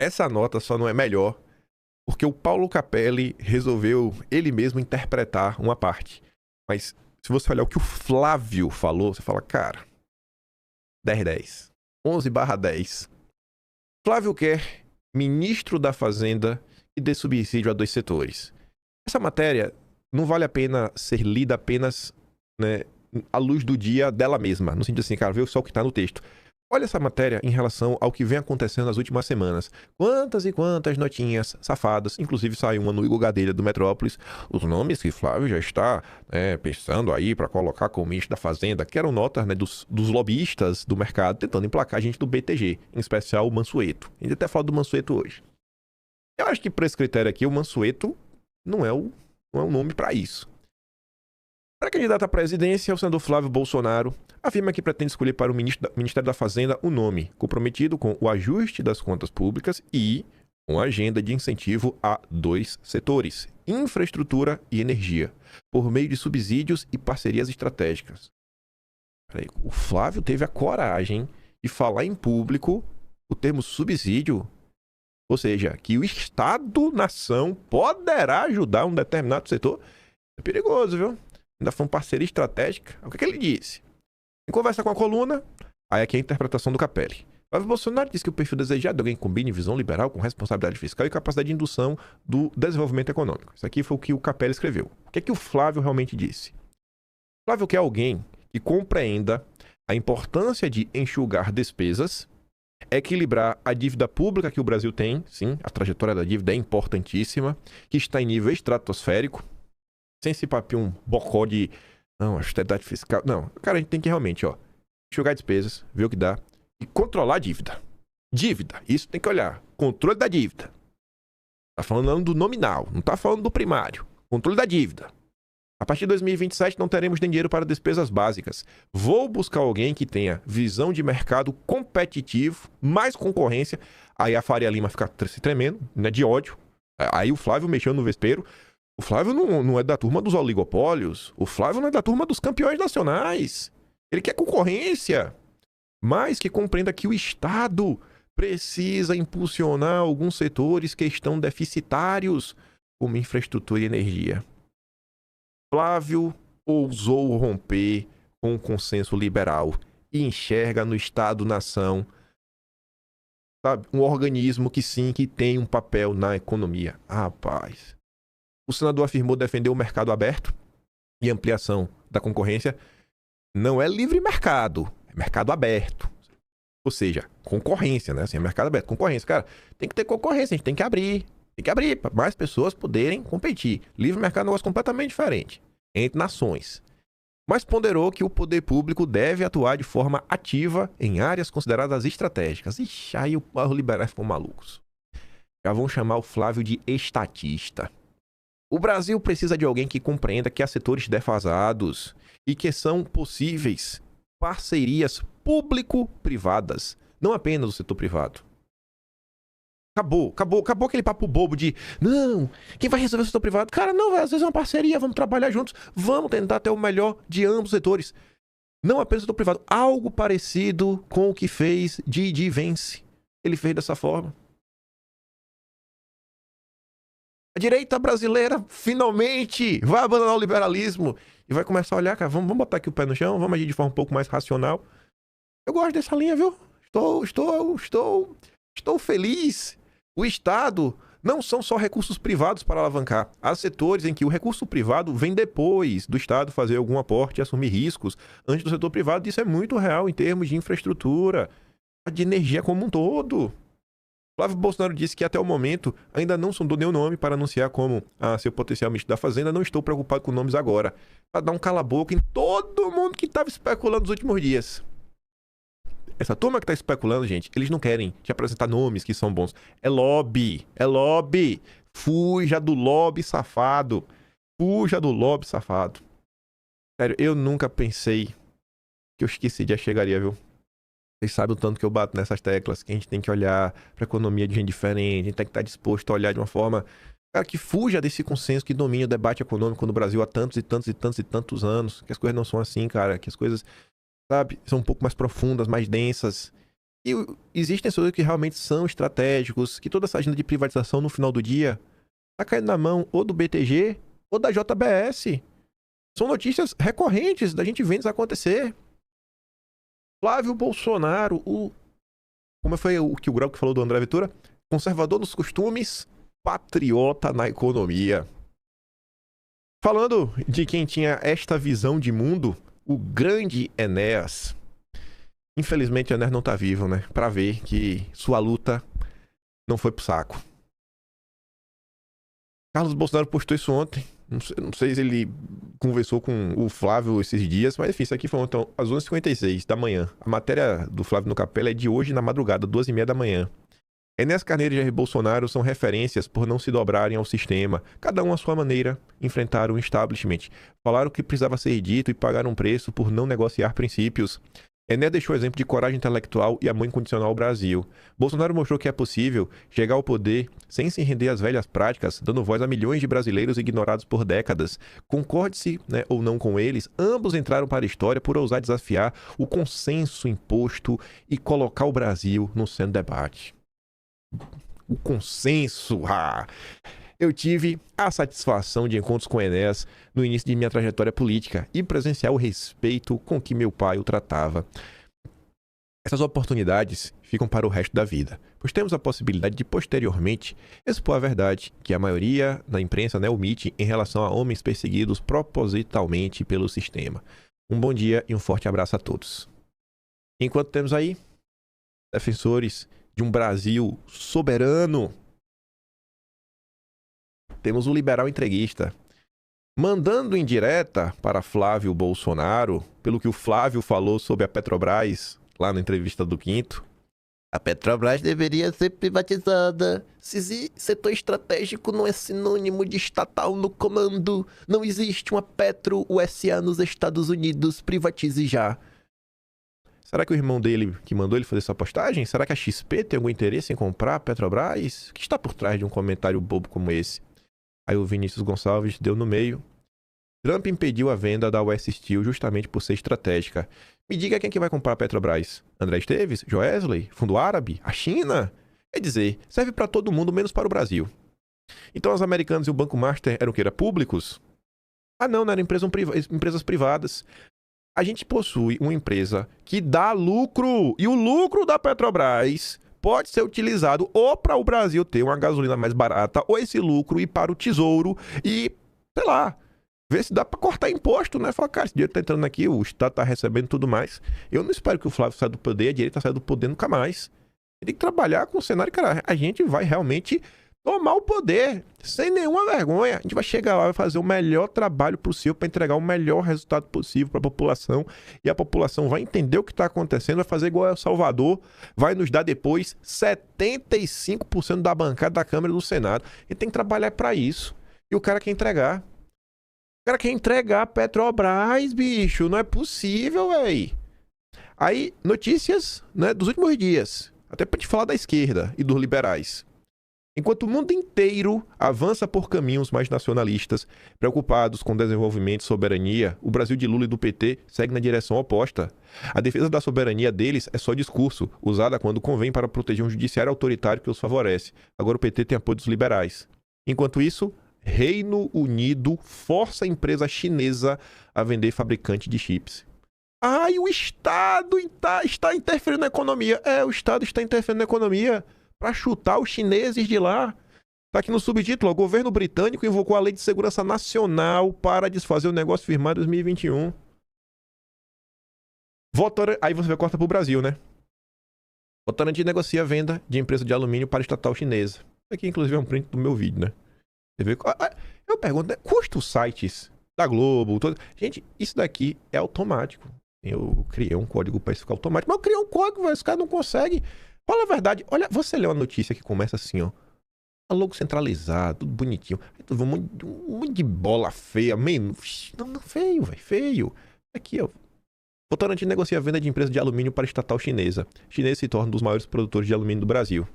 K: Essa nota só não é melhor porque o Paulo Capelli resolveu ele mesmo interpretar uma parte. Mas se você olhar o que o Flávio falou, você fala, cara, 10/10. 11/10. Flávio quer ministro da Fazenda e dê subsídio a 2 setores. Essa matéria não vale a pena ser lida apenas, né, à luz do dia dela mesma. No sentido assim, cara, vê só o que está no texto. Olha essa matéria em relação ao que vem acontecendo nas últimas semanas. Quantas e quantas notinhas safadas, inclusive saiu uma no Igor Gadelha do Metrópolis, os nomes que Flávio já está pensando aí para colocar como ministro da Fazenda, que eram notas, né, dos lobistas do mercado tentando emplacar a gente do BTG, em especial o Mansueto. A gente até fala do Mansueto hoje. Eu acho que por esse critério aqui, o Mansueto não é um nome para isso. Para candidato à presidência, o senador Flávio Bolsonaro afirma que pretende escolher para o Ministério da Fazenda um nome comprometido com o ajuste das contas públicas e uma agenda de incentivo a 2 setores, infraestrutura e energia, por meio de subsídios e parcerias estratégicas. O Flávio teve a coragem de falar em público o termo subsídio, ou seja, que o Estado-nação poderá ajudar um determinado setor. É perigoso, viu? Ainda foi uma parceria estratégica. O que ele disse? Em conversa com a coluna, aí aqui é a interpretação do Capelli. Flávio Bolsonaro disse que o perfil desejado de alguém que combine visão liberal com responsabilidade fiscal e capacidade de indução do desenvolvimento econômico. Isso aqui foi o que o Capelli escreveu. O que é que o Flávio realmente disse? Flávio quer alguém que compreenda a importância de enxugar despesas, equilibrar a dívida pública que o Brasil tem, sim, a trajetória da dívida é importantíssima, que está em nível estratosférico, sem esse papinho bocó de austeridade fiscal. Não, cara, a gente tem que realmente, enxugar despesas, ver o que dá e controlar a dívida. Dívida, isso tem que olhar. Controle da dívida. Tá falando do nominal, não tá falando do primário. Controle da dívida. A partir de 2027 não teremos nem dinheiro para despesas básicas. Vou buscar alguém que tenha visão de mercado competitivo, mais concorrência. Aí a Faria Lima fica se tremendo, né, de ódio. Aí o Flávio mexeu no vespeiro. O Flávio não é da turma dos oligopólios. O Flávio não é da turma dos campeões nacionais. Ele quer concorrência. Mas que compreenda que o Estado precisa impulsionar alguns setores que estão deficitários, como infraestrutura e energia. Flávio ousou romper com o consenso liberal e enxerga no Estado-nação, sabe, um organismo que sim, que tem um papel na economia. Rapaz. O senador afirmou defender o mercado aberto e ampliação da concorrência. Não é livre mercado, é mercado aberto. Ou seja, concorrência, né? Assim, é mercado aberto, concorrência. Cara, tem que ter concorrência, a gente tem que abrir para mais pessoas poderem competir. Livre mercado é um negócio completamente diferente entre nações. Mas ponderou que o poder público deve atuar de forma ativa em áreas consideradas estratégicas. Ixi, aí os liberais ficam malucos. Já vão chamar o Flávio de estatista. O Brasil precisa de alguém que compreenda que há setores defasados e que são possíveis parcerias público-privadas, não apenas o setor privado. Acabou aquele papo bobo de não, quem vai resolver o setor privado? Cara, não, às vezes é uma parceria, vamos trabalhar juntos, vamos tentar ter o melhor de ambos os setores. Não apenas o setor privado, algo parecido com o que fez Didi Vence. Ele fez dessa forma. A direita brasileira finalmente vai abandonar o liberalismo e vai começar a olhar, cara, vamos botar aqui o pé no chão, vamos agir de forma um pouco mais racional. Eu gosto dessa linha, viu? Estou feliz. O Estado não são só recursos privados para alavancar. Há setores em que o recurso privado vem depois do Estado fazer algum aporte e assumir riscos antes do setor privado. Isso é muito real em termos de infraestrutura, de energia como um todo. Flávio Bolsonaro disse que até o momento ainda não sondou nenhum nome para anunciar como seu potencial ministro da Fazenda. Não estou preocupado com nomes agora. Para dar um cala-boca em todo mundo que estava especulando nos últimos dias. Essa turma que está especulando, gente, eles não querem te apresentar nomes que são bons. É lobby. É lobby. Fuja do lobby safado. Fuja do lobby safado. Sério, eu nunca pensei que eu esqueci de chegaria, viu? Vocês sabem o tanto que eu bato nessas teclas, que a gente tem que olhar para a economia de gente diferente, a gente tem que estar disposto a olhar de uma forma, cara, que fuja desse consenso que domina o debate econômico no Brasil há tantos anos, que as coisas não são assim, cara, que as coisas, sabe, são um pouco mais profundas, mais densas. E existem setores que realmente são estratégicos, que toda essa agenda de privatização no final do dia tá caindo na mão ou do BTG ou da JBS. São notícias recorrentes da gente vendo isso acontecer. Flávio Bolsonaro, como foi o que o Grau que falou do André Ventura? Conservador nos costumes, patriota na economia. Falando de quem tinha esta visão de mundo, o grande Enéas. Infelizmente o Enéas não tá vivo, né? Pra ver que sua luta não foi pro saco. Carlos Bolsonaro postou isso ontem. Não sei se ele conversou com o Flávio esses dias, mas enfim, isso aqui foi ontem, às 11h56 da manhã. A matéria do Flávio no Capela é de hoje na madrugada, 2h30 da manhã. Enéas Carneiro e Jair Bolsonaro são referências por não se dobrarem ao sistema. Cada um à sua maneira enfrentaram o establishment. Falaram que precisava ser dito e pagaram um preço por não negociar princípios. Enéas deixou exemplo de coragem intelectual e amor incondicional ao Brasil. Bolsonaro mostrou que é possível chegar ao poder sem se render às velhas práticas, dando voz a milhões de brasileiros ignorados por décadas. Concorde-se, né, ou não com eles, ambos entraram para a história por ousar desafiar o consenso imposto e colocar o Brasil no centro do debate. O consenso, Eu tive a satisfação de encontros com Enéas no início de minha trajetória política e presenciar o respeito com que meu pai o tratava. Essas oportunidades ficam para o resto da vida, pois temos a possibilidade de, posteriormente, expor a verdade que a maioria da imprensa, né, omite em relação a homens perseguidos propositalmente pelo sistema. Um bom dia e um forte abraço a todos. Enquanto temos aí defensores de um Brasil soberano, temos o liberal entreguista, mandando indireta para Flávio Bolsonaro, pelo que o Flávio falou sobre a Petrobras, lá na entrevista do Quinto. A Petrobras deveria ser privatizada. Se setor estratégico não é sinônimo de estatal no comando, não existe uma Petro USA nos Estados Unidos, privatize já. Será que o irmão dele que mandou ele fazer essa postagem? Será que a XP tem algum interesse em comprar a Petrobras? O que está por trás de um comentário bobo como esse? Aí o Vinícius Gonçalves deu no meio. Trump impediu a venda da US Steel justamente por ser estratégica. Me diga quem que vai comprar a Petrobras. André Esteves? Joesley? Fundo Árabe? A China? Quer dizer, serve para todo mundo menos para o Brasil. Então os americanos e o Banco Master eram o que? Era públicos? Não eram empresas privadas. A gente possui uma empresa que dá lucro. E o lucro da Petrobras pode ser utilizado ou para o Brasil ter uma gasolina mais barata, ou esse lucro ir para o tesouro e, sei lá, ver se dá para cortar imposto, né? Falar, cara, esse dinheiro tá entrando aqui, o Estado tá recebendo tudo mais. Eu não espero que o Flávio saia do poder, a direita saia do poder nunca mais. Ele tem que trabalhar com o cenário, cara, a gente vai realmente tomar o poder, sem nenhuma vergonha. A gente vai chegar lá e vai fazer o melhor trabalho possível para entregar o melhor resultado possível para a população. E a população vai entender o que está acontecendo, vai fazer igual El Salvador, vai nos dar depois 75% da bancada da Câmara e do Senado. E tem que trabalhar para isso. E o cara quer entregar. O cara quer entregar a Petrobras, bicho. Não é possível, véi. Aí, notícias, né, dos últimos dias, até pra gente falar da esquerda e dos liberais. Enquanto o mundo inteiro avança por caminhos mais nacionalistas, preocupados com desenvolvimento e soberania, o Brasil de Lula e do PT segue na direção oposta. A defesa da soberania deles é só discurso, usada quando convém para proteger um judiciário autoritário que os favorece. Agora o PT tem apoio dos liberais. Enquanto isso, Reino Unido força a empresa chinesa a vender fabricante de chips. E o Estado está interferindo na economia. O Estado está interferindo na economia para chutar os chineses de lá. Tá aqui no subtítulo, o governo britânico invocou a Lei de Segurança Nacional para desfazer o negócio firmado em 2021. Aí você corta pro Brasil, né? Votorantim negocia a venda de empresa de alumínio para estatal chinesa. Aqui, inclusive, é um print do meu vídeo, né? Você vê? Eu pergunto, né? Custa os sites da Globo, todo... Gente, isso daqui é automático. Eu criei um código para isso ficar automático, mas eu criei um código, esse cara não consegue. Fala a verdade. Olha, você lê uma notícia que começa assim, ó. Logo centralizado, tudo bonitinho. Um monte de bola feia, meio... Não, feio, velho, feio. Aqui, ó. Votorantim negocia a venda de empresa de alumínio para a estatal chinesa. Chinês se torna um dos maiores produtores de alumínio do Brasil.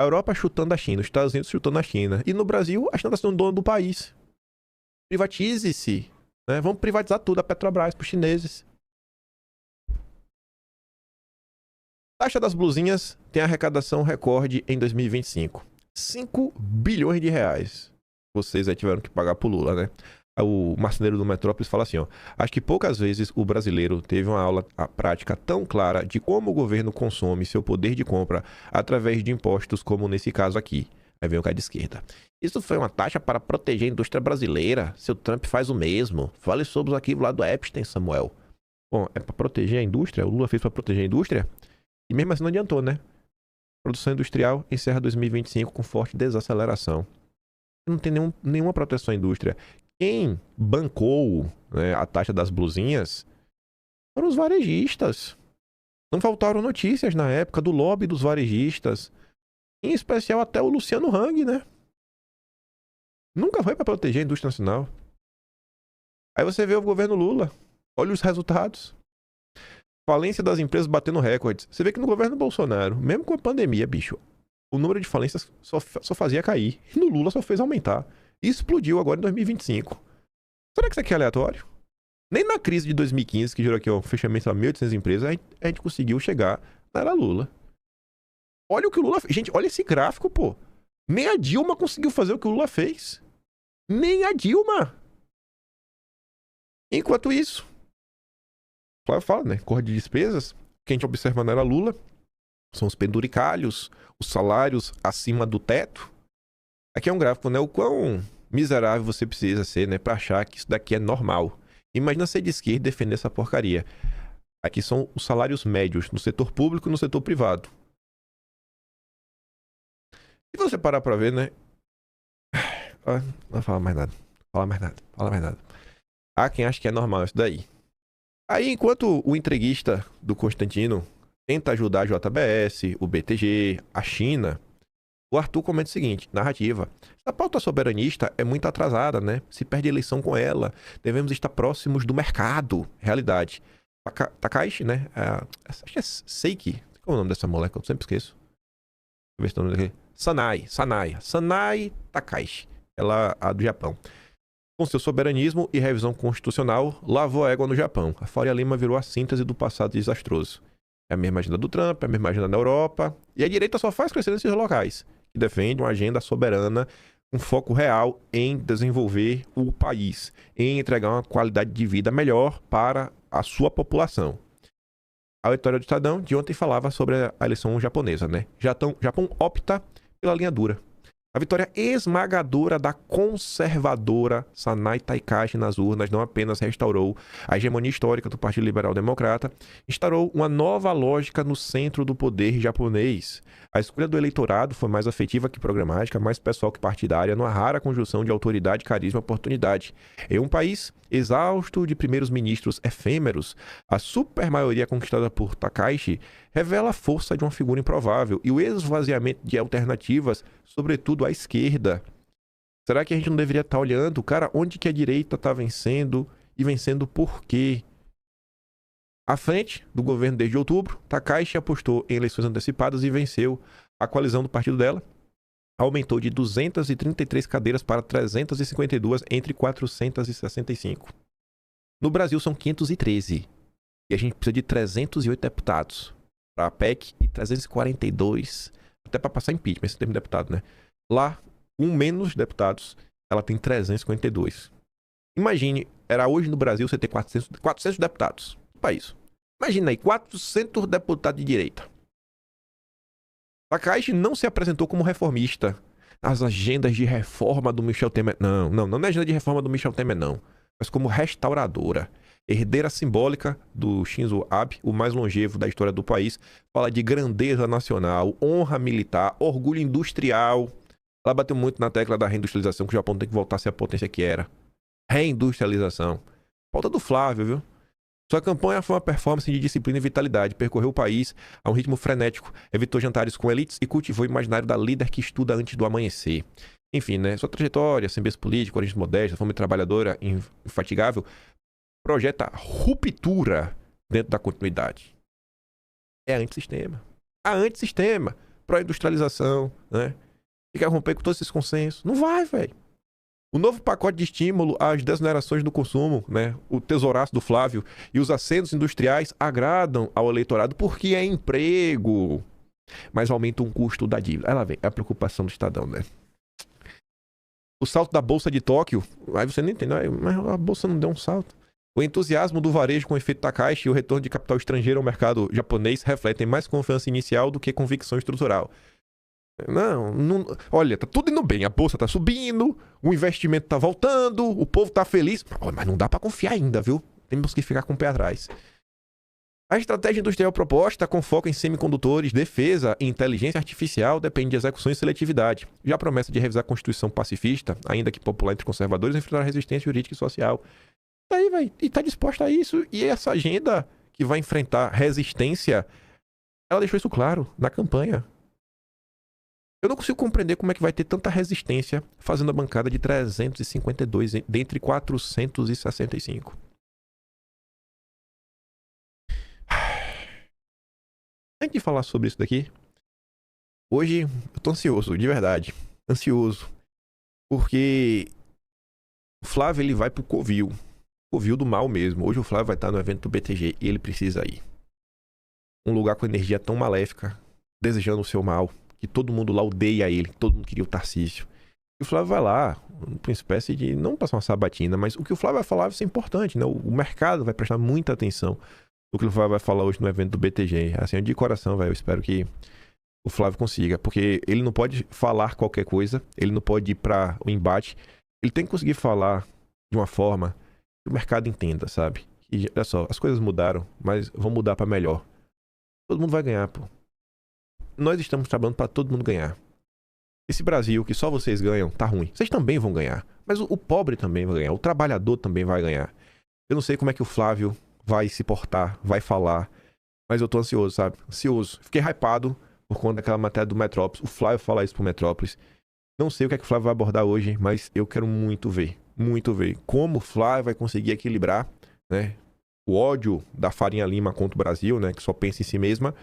K: A Europa chutando a China, os Estados Unidos chutando a China. E no Brasil, a China está sendo dona do país. Privatize-se. Né? Vamos privatizar tudo, a Petrobras, para os chineses. Taxa das blusinhas tem arrecadação recorde em 2025. 5 bilhões de reais. Vocês aí tiveram que pagar pro Lula, né? O marceneiro do Metrópolis fala assim, ó. Acho que poucas vezes o brasileiro teve uma aula prática tão clara de como o governo consome seu poder de compra através de impostos como nesse caso aqui. Aí vem o cara de esquerda. Isso foi uma taxa para proteger a indústria brasileira. Seu Trump faz o mesmo. Fale sobre os arquivos lá do Epstein, Samuel. Bom, é para proteger a indústria? O Lula fez para proteger a indústria? E mesmo assim não adiantou, né? Produção industrial encerra 2025 com forte desaceleração. Não tem nenhuma proteção à indústria. Quem bancou, né, a taxa das blusinhas foram os varejistas. Não faltaram notícias na época do lobby dos varejistas. Em especial até o Luciano Hang, né? Nunca foi para proteger a indústria nacional. Aí você vê o governo Lula. Olha os resultados. Falência das empresas batendo recordes. Você vê que no governo Bolsonaro, mesmo com a pandemia, bicho, o número de falências só fazia cair. E no Lula só fez aumentar. E explodiu agora em 2025. Será que isso aqui é aleatório? Nem na crise de 2015, que gerou aqui um fechamento a 1.800 empresas, a gente conseguiu chegar na era Lula. Olha o que o Lula fez. Gente, olha esse gráfico, pô. Nem a Dilma conseguiu fazer o que o Lula fez. Nem a Dilma. Enquanto isso, Flávio fala, né? Corte de despesas. Que a gente observa na era Lula são os penduricalhos, os salários acima do teto. Aqui é um gráfico, né? O quão miserável você precisa ser, né? Pra achar que isso daqui é normal. Imagina ser de esquerda e defender essa porcaria. Aqui são os salários médios no setor público e no setor privado. Se você parar pra ver, né? Não fala mais nada. Fala mais nada. Há quem acha que é normal isso daí. Aí, enquanto o entreguista do Constantino tenta ajudar a JBS, o BTG, a China, o Arthur comenta o seguinte, narrativa. A pauta soberanista é muito atrasada, né? Se perde a eleição com ela. Devemos estar próximos do mercado. Realidade. Takaishi, né? Acho que é Seiki. Qual é o nome dessa moleque? Eu sempre esqueço. Deixa eu ver se o nome daqui. Sanai Takaishi. Ela, a do Japão. Com seu soberanismo e revisão constitucional, lavou a égua no Japão. A Faria Lima virou a síntese do passado desastroso. É a mesma agenda do Trump, é a mesma agenda da Europa. E a direita só faz crescer nesses locais, que defende uma agenda soberana com foco real em desenvolver o país, em entregar uma qualidade de vida melhor para a sua população. A editorial do Estadão de ontem falava sobre a eleição japonesa, né? Japão opta pela linha dura. A vitória esmagadora da conservadora Sanai Takaishi nas urnas não apenas restaurou a hegemonia histórica do Partido Liberal Democrata, instaurou uma nova lógica no centro do poder japonês. A escolha do eleitorado foi mais afetiva que programática, mais pessoal que partidária, numa rara conjunção de autoridade, carisma e oportunidade. Em um país exausto de primeiros ministros efêmeros, a supermaioria conquistada por Takaishi revela a força de uma figura improvável e o esvaziamento de alternativas, sobretudo à esquerda. Será que a gente não deveria estar olhando, cara, onde que a direita está vencendo e vencendo por quê? À frente do governo desde outubro, Takahashi apostou em eleições antecipadas e venceu a coalizão do partido dela. Aumentou de 233 cadeiras para 352 entre 465. No Brasil são 513. E a gente precisa de 308 deputados para a PEC e 342 até para passar impeachment, esse termo de deputado, né? Lá, com menos deputados, ela tem 352. Imagine, era hoje no Brasil você ter 400 deputados. Que país? Imagina aí, 400 deputados de direita. Takahashi não se apresentou como reformista. As agendas de reforma do Michel Temer... Não é agenda de reforma do Michel Temer, não. Mas como restauradora. Herdeira simbólica do Shinzo Abe, o mais longevo da história do país. Fala de grandeza nacional, honra militar, orgulho industrial. Ela bateu muito na tecla da reindustrialização, que o Japão tem que voltar a ser a potência que era. Reindustrialização. Falta do Flávio, viu? Sua campanha foi uma performance de disciplina e vitalidade. Percorreu o país a um ritmo frenético, evitou jantares com elites e cultivou o imaginário da líder que estuda antes do amanhecer. Enfim, né? Sua trajetória, sem berço político, origem modesta, fome trabalhadora, infatigável, projeta ruptura dentro da continuidade. É antissistema. A antissistema, pró-industrialização, né? E quer romper com todos esses consensos. Não vai, velho. O novo pacote de estímulo às desonerações do consumo, né, o tesouraço do Flávio e os acentos industriais agradam ao eleitorado porque é emprego, mas aumentam o custo da dívida. Aí lá vem a preocupação do Estadão, né? O salto da Bolsa de Tóquio, aí você não entende, mas a Bolsa não deu um salto. O entusiasmo do varejo com o efeito Takahashi e o retorno de capital estrangeiro ao mercado japonês refletem mais confiança inicial do que convicção estrutural. Não, olha, tá tudo indo bem, a bolsa tá subindo, o investimento tá voltando, o povo tá feliz, mas não dá pra confiar ainda, viu? Temos que ficar com o pé atrás. A estratégia industrial proposta com foco em semicondutores, defesa e inteligência artificial depende de execução e seletividade. Já a promessa de revisar a Constituição pacifista, ainda que popular entre conservadores, enfrentará resistência jurídica e social. Tá aí, velho, e tá disposta a isso, e essa agenda que vai enfrentar resistência, ela deixou isso claro na campanha. Eu não consigo compreender como é que vai ter tanta resistência fazendo a bancada de 352 dentre 465. Antes de falar sobre isso daqui, hoje eu tô ansioso, de verdade. Ansioso. Porque o Flávio, ele vai pro Covil. Covil do mal mesmo. Hoje o Flávio vai estar no evento do BTG e ele precisa ir. Um lugar com energia tão maléfica, desejando o seu mal, que todo mundo lá odeia ele, todo mundo queria o Tarcísio. E o Flávio vai lá, por uma espécie de, não passar uma sabatina, mas o que o Flávio vai falar vai ser importante, né? O mercado vai prestar muita atenção no que o Flávio vai falar hoje no evento do BTG. Assim, de coração, velho, eu espero que o Flávio consiga, porque ele não pode falar qualquer coisa, ele não pode ir para o embate, ele tem que conseguir falar de uma forma que o mercado entenda, sabe? E olha só, as coisas mudaram, mas vão mudar para melhor. Todo mundo vai ganhar, pô. Nós estamos trabalhando para todo mundo ganhar. Esse Brasil que só vocês ganham, tá ruim. Vocês também vão ganhar. Mas o pobre também vai ganhar. O trabalhador também vai ganhar. Eu não sei como é que o Flávio vai se portar, vai falar. Mas eu tô ansioso, sabe? Ansioso. Fiquei hypado por conta daquela matéria do Metrópolis. O Flávio falar isso pro Metrópolis. Não sei o que é que o Flávio vai abordar hoje, mas eu quero muito ver. Muito ver. Como o Flávio vai conseguir equilibrar, né? O ódio da Farinha Lima contra o Brasil, né? Que só pensa em si mesma,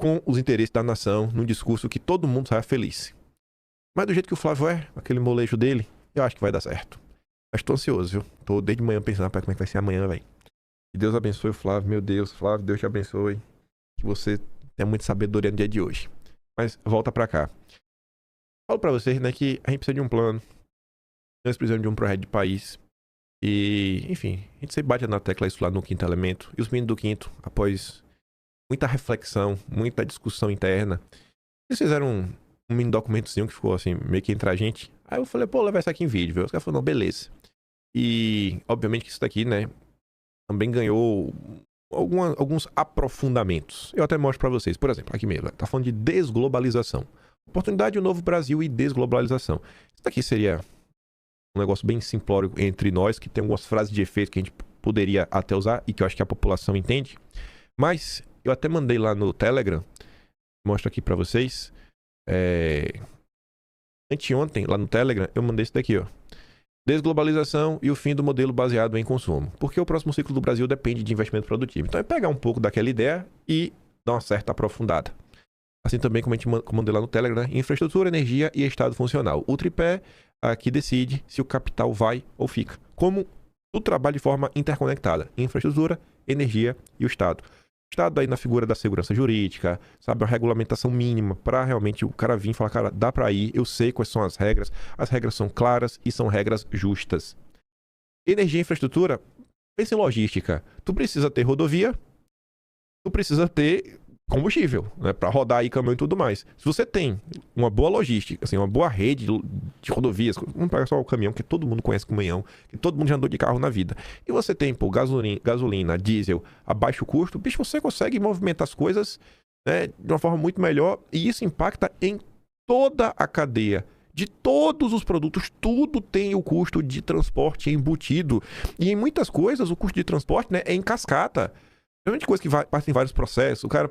K: com os interesses da nação, num discurso que todo mundo saia feliz. Mas do jeito que o Flávio é, aquele molejo dele, eu acho que vai dar certo. Mas tô ansioso, viu? Tô desde manhã pensando, como é que vai ser amanhã, velho. Que Deus abençoe o Flávio, meu Deus, Flávio, Deus te abençoe. Que você tenha muita sabedoria no dia de hoje. Mas volta pra cá. Falo pra vocês, né, que a gente precisa de um plano. Nós precisamos de um projeto de país. E, enfim, a gente sempre bate na tecla isso lá no Quinto Elemento. E os meninos do Quinto, após muita reflexão, muita discussão interna, eles fizeram um mini documentozinho que ficou assim, meio que entre a gente. Aí eu falei, pô, levar isso aqui em vídeo, viu? Os caras falaram, não, beleza. E, obviamente que isso daqui, né, também ganhou alguns aprofundamentos. Eu até mostro pra vocês. Por exemplo, aqui mesmo, tá falando de desglobalização. Oportunidade, o novo Brasil e desglobalização. Isso daqui seria um negócio bem simplório entre nós, que tem algumas frases de efeito que a gente poderia até usar e que eu acho que a população entende. Mas eu até mandei lá no Telegram, mostro aqui pra vocês. Anteontem, lá no Telegram, eu mandei isso daqui, ó. desglobalização e o fim do modelo baseado em consumo. Porque o próximo ciclo do Brasil depende de investimento produtivo. Então é pegar um pouco daquela ideia e dar uma certa aprofundada. Assim também como a gente mandou lá no Telegram, né? Infraestrutura, energia e estado funcional. O tripé que decide se o capital vai ou fica. Como tudo trabalha de forma interconectada. Infraestrutura, energia e o estado. O estado aí na figura da segurança jurídica, sabe, a regulamentação mínima para realmente o cara vir e falar, cara, dá para ir, eu sei quais são as regras são claras e são regras justas. Energia e infraestrutura, pensa em logística. Tu precisa ter rodovia, tu precisa ter combustível, né, para rodar aí caminhão e tudo mais. Se você tem uma boa logística, assim, uma boa rede de rodovias, não pega só o caminhão, que todo mundo conhece caminhão, que todo mundo já andou de carro na vida, e você tem, pô, gasolina, diesel a baixo custo, bicho, você consegue movimentar as coisas, né, de uma forma muito melhor, e isso impacta em toda a cadeia. De todos os produtos, tudo tem o custo de transporte embutido. E em muitas coisas, o custo de transporte, né, é em cascata. É uma coisa que passa em vários processos. O cara,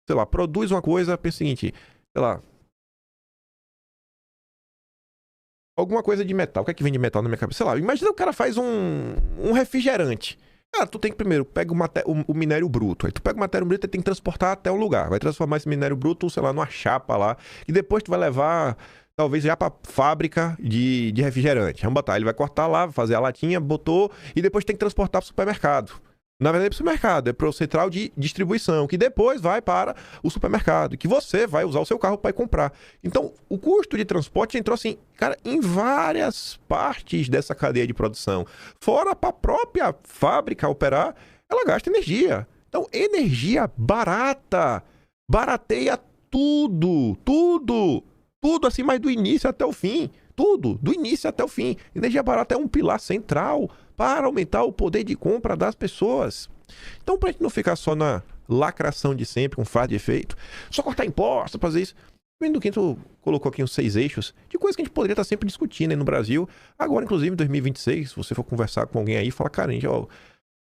K: sei lá, produz uma coisa, pensa o seguinte, sei lá, alguma coisa de metal. O que é que vem de metal na minha cabeça? Sei lá, imagina o cara faz um refrigerante. Cara, tu tem que primeiro, pega o minério bruto. Aí tu pega o minério bruto e tem que transportar até um lugar. Vai transformar esse minério bruto, sei lá, numa chapa lá. E depois tu vai levar, talvez já pra fábrica de refrigerante. Vamos botar, ele vai cortar lá, fazer a latinha, botou, e depois tem que transportar pro supermercado. Na verdade, para o supermercado, é para o central de distribuição, que depois vai para o supermercado, que você vai usar o seu carro para ir comprar. Então, o custo de transporte entrou assim, cara, em várias partes dessa cadeia de produção. Fora para a própria fábrica operar, ela gasta energia. Então, energia barata, barateia tudo, assim, mas do início até o fim. Tudo, do início até o fim. Energia barata é um pilar central para aumentar o poder de compra das pessoas. Então, para a gente não ficar só na lacração de sempre, com frase de efeito, só cortar impostos, fazer isso. O Quinto colocou aqui uns 6 eixos de coisas que a gente poderia estar sempre discutindo aí no Brasil. Agora, inclusive, em 2026, se você for conversar com alguém aí, fala, cara, gente, ó, o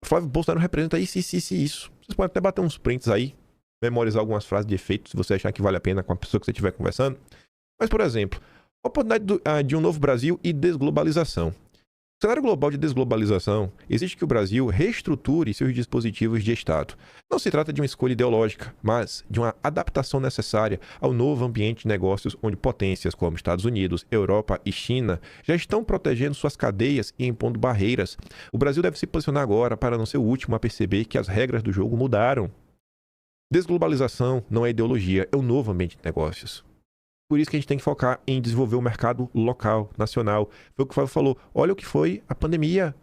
K: Flávio Bolsonaro representa isso. Vocês podem até bater uns prints aí, memorizar algumas frases de efeito, se você achar que vale a pena com a pessoa que você estiver conversando. Mas, por exemplo, a oportunidade de um novo Brasil e desglobalização. No cenário global de desglobalização, exige que o Brasil reestruture seus dispositivos de Estado. Não se trata de uma escolha ideológica, mas de uma adaptação necessária ao novo ambiente de negócios onde potências como Estados Unidos, Europa e China já estão protegendo suas cadeias e impondo barreiras. O Brasil deve se posicionar agora para não ser o último a perceber que as regras do jogo mudaram. Desglobalização não é ideologia, é um novo ambiente de negócios. Por isso que a gente tem que focar em desenvolver o mercado local, nacional. Foi o que o Fábio falou. Olha o que foi a pandemia.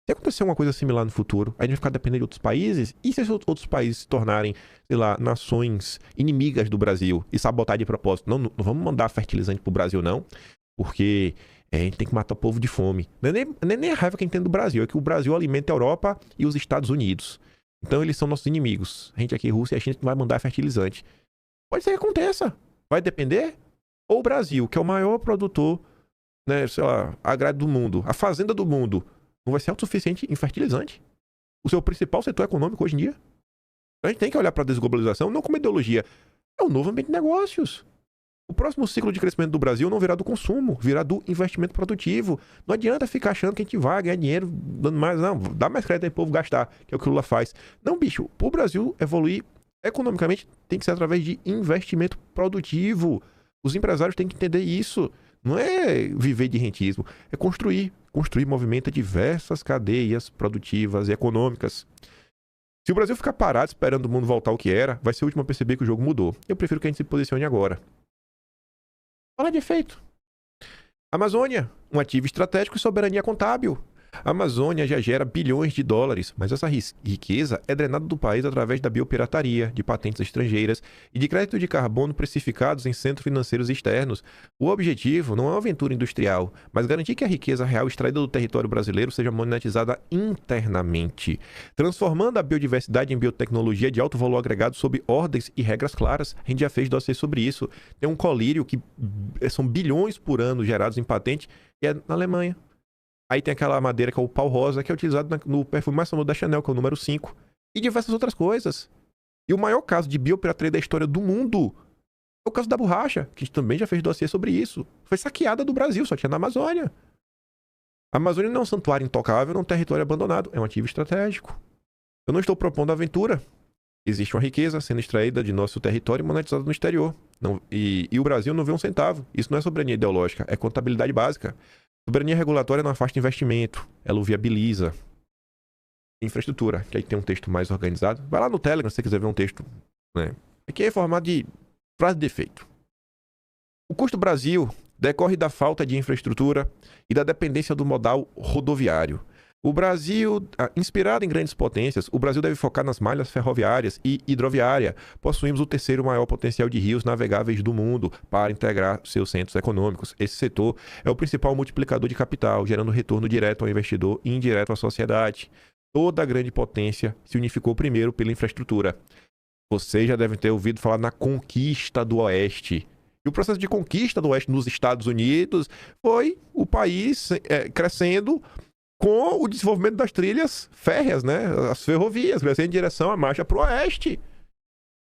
K: Se acontecer uma coisa similar no futuro, a gente vai ficar dependendo de outros países? E se esses outros países se tornarem, sei lá, nações inimigas do Brasil e sabotar de propósito? Não vamos mandar fertilizante pro Brasil, não. Porque a gente tem que matar o povo de fome. Não é nem a raiva que a gente tem do Brasil. É que o Brasil alimenta a Europa e os Estados Unidos. Então eles são nossos inimigos. A gente aqui, Rússia, a gente não vai mandar fertilizante. Pode ser que aconteça. Vai depender? Ou o Brasil, que é o maior produtor, né, sei lá, agrário do mundo, a fazenda do mundo, não vai ser autossuficiente em fertilizante? O seu principal setor econômico hoje em dia? A gente tem que olhar para a desglobalização não como ideologia. É um novo ambiente de negócios. O próximo ciclo de crescimento do Brasil não virá do consumo, virá do investimento produtivo. Não adianta ficar achando que a gente vai ganhar dinheiro dando mais, não, dá mais crédito aí pro povo gastar, que é o que o Lula faz. Não, bicho, para o Brasil evoluir economicamente tem que ser através de investimento produtivo. Os empresários têm que entender isso. Não é viver de rentismo, é construir. Construir movimenta diversas cadeias produtivas e econômicas. Se o Brasil ficar parado esperando o mundo voltar ao que era, vai ser o último a perceber que o jogo mudou. Eu prefiro que a gente se posicione agora. Fala de efeito. Amazônia, um ativo estratégico e soberania contábil. A Amazônia já gera bilhões de dólares, mas essa riqueza é drenada do país através da biopirataria, de patentes estrangeiras e de crédito de carbono precificados em centros financeiros externos. O objetivo não é uma aventura industrial, mas garantir que a riqueza real extraída do território brasileiro seja monetizada internamente, transformando a biodiversidade em biotecnologia de alto valor agregado sob ordens e regras claras. A gente já fez dossiê sobre isso. Tem um colírio que são bilhões por ano gerados em patente e é na Alemanha. Aí tem aquela madeira que é o pau rosa, que é utilizado no perfume mais famoso da Chanel, que é o número 5. E diversas outras coisas. E o maior caso de biopirataria da história do mundo é o caso da borracha, que a gente também já fez dossiê sobre isso. Foi saqueada do Brasil, só tinha na Amazônia. A Amazônia não é um santuário intocável, não é um território abandonado, é um ativo estratégico. Eu não estou propondo aventura. Existe uma riqueza sendo extraída de nosso território e monetizada no exterior. E o Brasil não vê um centavo. Isso não é soberania ideológica, é contabilidade básica. Soberania regulatória não afasta investimento, ela o viabiliza. Infraestrutura, que aí tem um texto mais organizado. Vai lá no Telegram se você quiser ver um texto, né? Aqui é formado de frase de efeito. O custo Brasil decorre da falta de infraestrutura e da dependência do modal rodoviário. O Brasil, inspirado em grandes potências, o Brasil deve focar nas malhas ferroviárias e hidroviária. Possuímos o terceiro maior potencial de rios navegáveis do mundo para integrar seus centros econômicos. Esse setor é o principal multiplicador de capital, gerando retorno direto ao investidor e indireto à sociedade. Toda grande potência se unificou primeiro pela infraestrutura. Vocês já devem ter ouvido falar na conquista do Oeste. E o processo de conquista do Oeste nos Estados Unidos foi o país crescendo com o desenvolvimento das trilhas férreas, né? As ferrovias, crescendo em direção à marcha para o Oeste.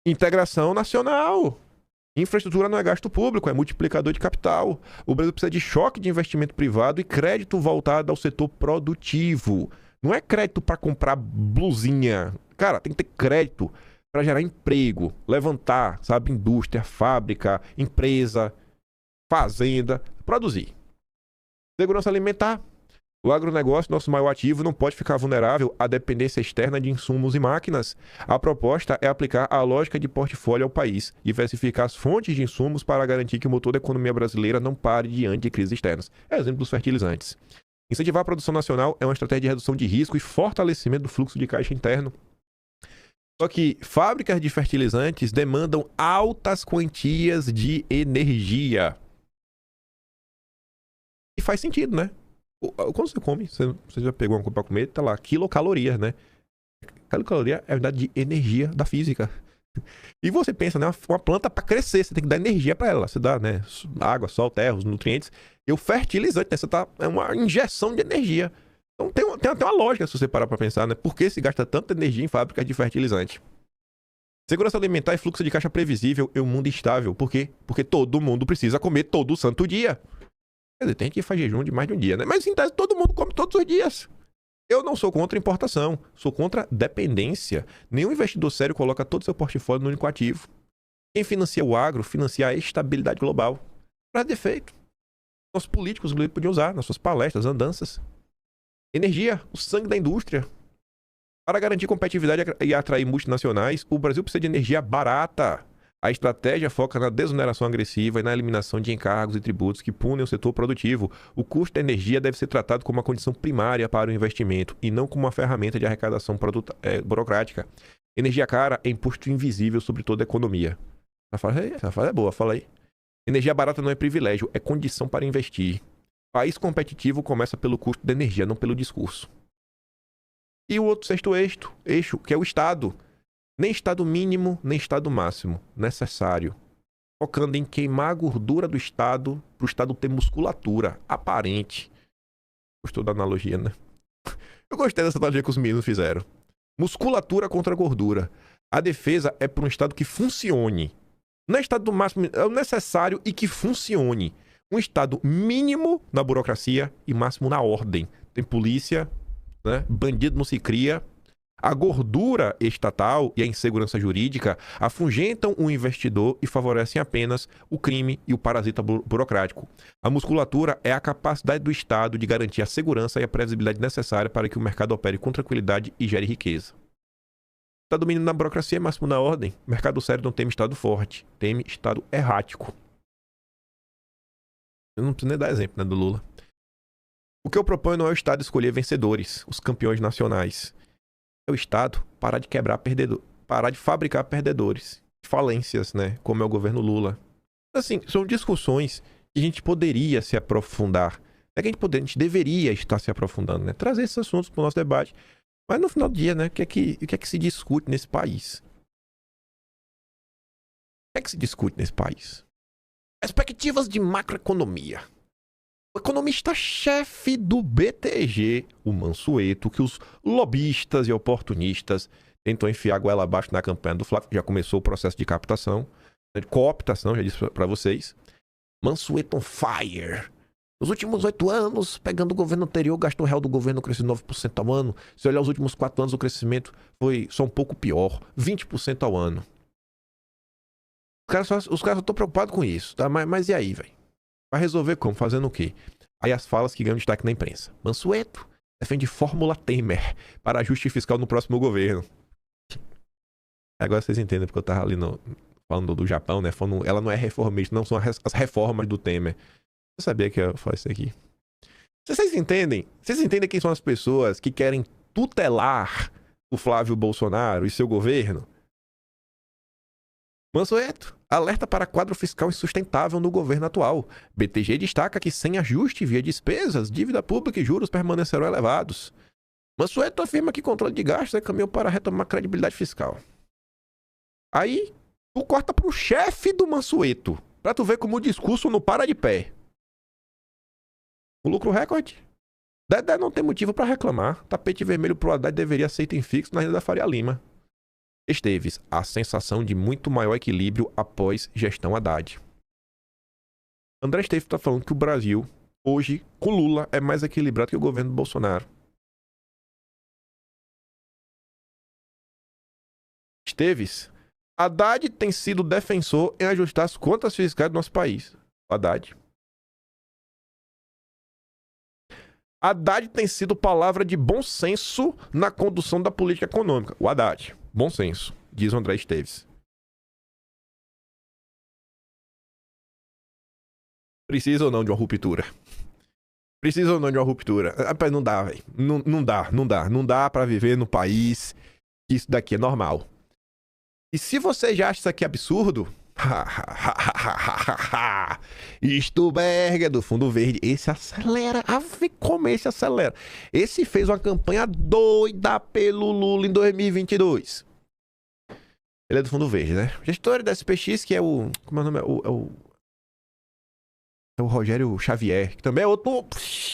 K: Integração nacional. Infraestrutura não é gasto público, é multiplicador de capital. O Brasil precisa de choque de investimento privado e crédito voltado ao setor produtivo. Não é crédito para comprar blusinha. Cara, tem que ter crédito para gerar emprego, levantar, sabe, indústria, fábrica, empresa, fazenda, produzir. Segurança alimentar. O agronegócio, nosso maior ativo, não pode ficar vulnerável à dependência externa de insumos e máquinas. A proposta é aplicar a lógica de portfólio ao país, diversificar as fontes de insumos para garantir que o motor da economia brasileira não pare diante de crises externas. Exemplo dos fertilizantes. Incentivar a produção nacional é uma estratégia de redução de risco e fortalecimento do fluxo de caixa interno. Só que fábricas de fertilizantes demandam altas quantias de energia. E faz sentido, né? Quando você come, você já pegou uma coisa para comer, tá lá, quilocalorias, né? Quilocaloria é a unidade de energia da física. E você pensa, né? Uma planta para crescer, você tem que dar energia para ela. Você dá, né? Água, sol, terra, os nutrientes. E o fertilizante, né? É uma injeção de energia. Então tem até uma lógica se você parar para pensar, né? Por que se gasta tanta energia em fábricas de fertilizante? Segurança alimentar e fluxo de caixa previsível em um mundo instável. Por quê? Porque todo mundo precisa comer todo santo dia. Quer dizer, tem que fazer jejum de mais de um dia, né? Mas em tese, todo mundo come todos os dias. Eu não sou contra importação, sou contra dependência. Nenhum investidor sério coloca todo o seu portfólio no único ativo. Quem financia o agro, financia a estabilidade global. Para defeito. Nossos políticos podiam usar nas suas palestras, andanças. Energia, o sangue da indústria. Para garantir competitividade e atrair multinacionais, o Brasil precisa de energia barata. A estratégia foca na desoneração agressiva e na eliminação de encargos e tributos que punem o setor produtivo. O custo da energia deve ser tratado como uma condição primária para o investimento e não como uma ferramenta de arrecadação burocrática. Energia cara é imposto invisível sobre toda a economia. Essa frase é boa, fala aí. Energia barata não é privilégio, é condição para investir. País competitivo começa pelo custo da energia, não pelo discurso. E o outro sexto eixo, que é o Estado. Nem estado mínimo, nem estado máximo. Necessário. Focando em queimar a gordura do Estado para o Estado ter musculatura aparente. Gostou da analogia, né? Eu gostei dessa analogia que os meninos fizeram. Musculatura contra gordura. A defesa é para um Estado que funcione. Não é estado do máximo, é o necessário e que funcione. Um Estado mínimo na burocracia e máximo na ordem. Tem polícia, né? Bandido não se cria. A gordura estatal e a insegurança jurídica afugentam o investidor e favorecem apenas o crime e o parasita burocrático. A musculatura é a capacidade do Estado de garantir a segurança e a previsibilidade necessária para que o mercado opere com tranquilidade e gere riqueza. Estado mínimo na burocracia é máximo na ordem. O mercado sério não teme Estado forte, teme Estado errático. Eu não preciso nem dar exemplo, né, do Lula. O que eu proponho não é o Estado escolher vencedores, os campeões nacionais. É o Estado parar de quebrar perdedores, parar de fabricar perdedores, falências, né? Como é o governo Lula. Assim, são discussões que a gente poderia se aprofundar. É que a gente deveria estar se aprofundando, né? Trazer esses assuntos para o nosso debate. Mas no final do dia, né? O que é que se discute nesse país? O que é que se discute nesse país? Perspectivas de macroeconomia. O economista-chefe do BTG, o Mansueto, que os lobistas e oportunistas tentam enfiar a goela abaixo na campanha do Flávio. Já começou o processo de captação, de cooptação, já disse para vocês. Mansueto on fire. Nos últimos 8 anos, pegando o governo anterior, o gasto real do governo cresceu 9% ao ano. Se olhar os últimos 4 anos, o crescimento foi só um pouco pior, 20% ao ano. Os caras estão preocupados com isso, tá? Mas e aí, velho? Vai resolver como? Fazendo o quê? Aí as falas que ganham destaque na imprensa. Mansueto defende Fórmula Temer para ajuste fiscal no próximo governo. Agora vocês entendem porque eu tava ali falando do Japão, né? Ela não é reformista, não são as reformas do Temer. Eu sabia que eu ia falar isso aqui. Vocês entendem? Vocês entendem quem são as pessoas que querem tutelar o Flávio Bolsonaro e seu governo? Mansueto alerta para quadro fiscal insustentável no governo atual. BTG destaca que sem ajuste via despesas, dívida pública e juros permanecerão elevados. Mansueto afirma que controle de gastos é caminho para retomar credibilidade fiscal. Aí, tu corta pro chefe do Mansueto, pra tu ver como o discurso não para de pé. O lucro recorde. Dedé não tem motivo para reclamar. Tapete vermelho pro Haddad deveria ser item fixo na renda da Faria Lima. Esteves, a sensação de muito maior equilíbrio após gestão Haddad. André Esteves está falando que o Brasil, hoje, com Lula, é mais equilibrado que o governo do Bolsonaro. Esteves, Haddad tem sido defensor em ajustar as contas fiscais do nosso país. Haddad. Haddad tem sido palavra de bom senso na condução da política econômica. O Haddad. Bom senso, diz o André Esteves. Precisa ou não de uma ruptura? Precisa ou não de uma ruptura? Não dá, velho. Não dá pra viver no país que isso daqui é normal. E se você já acha isso aqui absurdo... Stuberger do Fundo Verde. Esse acelera. Ave como esse acelera. Esse fez uma campanha doida pelo Lula em 2022. Ele é do Fundo Verde, né? Gestor da SPX, que é o... Como é o nome? É o Rogério Xavier, que também é outro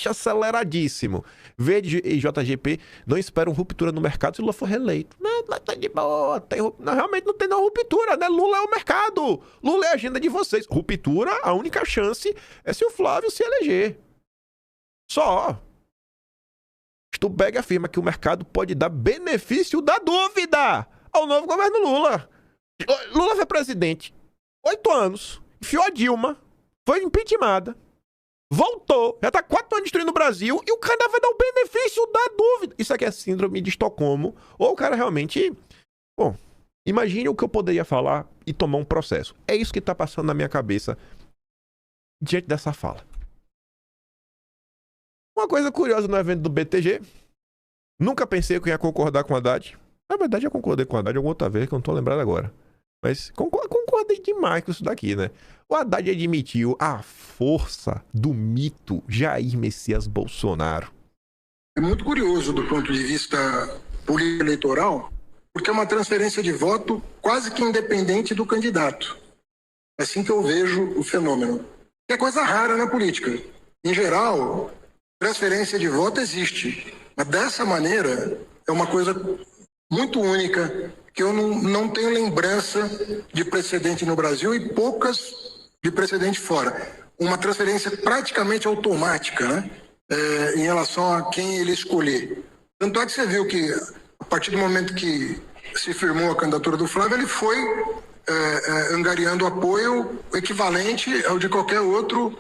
K: aceleradíssimo. Verde e JGP não esperam ruptura no mercado se Lula for reeleito. Não, tá de boa. Não, realmente não tem nenhuma ruptura, né? Lula é o mercado. Lula é a agenda de vocês. Ruptura, a única chance é se o Flávio se eleger. Só. Stuberg afirma que o mercado pode dar benefício da dúvida ao novo governo Lula. Lula foi presidente 8 anos, enfiou a Dilma, foi impeachmentada, voltou, já tá 4 anos destruindo o Brasil e o cara vai dar o benefício da dúvida. Isso aqui é síndrome de Estocolmo, ou o cara realmente... Bom, imagine o que eu poderia falar e tomar um processo. É isso que tá passando na minha cabeça diante dessa fala. Uma coisa curiosa no evento do BTG, nunca pensei que eu ia concordar com a Haddad. Na verdade, eu concordei com a Haddad alguma outra vez, que eu não tô lembrado agora. Mas concordei demais com isso daqui, né? O Haddad admitiu a força do mito Jair Messias Bolsonaro.
L: É muito curioso do ponto de vista político eleitoral, porque é uma transferência de voto quase que independente do candidato. É assim que eu vejo o fenômeno. É coisa rara na política. Em geral, transferência de voto existe, mas dessa maneira é uma coisa muito única, que eu não tenho lembrança de precedente no Brasil e poucas de precedente fora. Uma transferência praticamente automática, né? Em relação a quem ele escolher. Tanto é que você viu que, a partir do momento que se firmou a candidatura do Flávio, ele foi angariando apoio equivalente ao de qualquer outro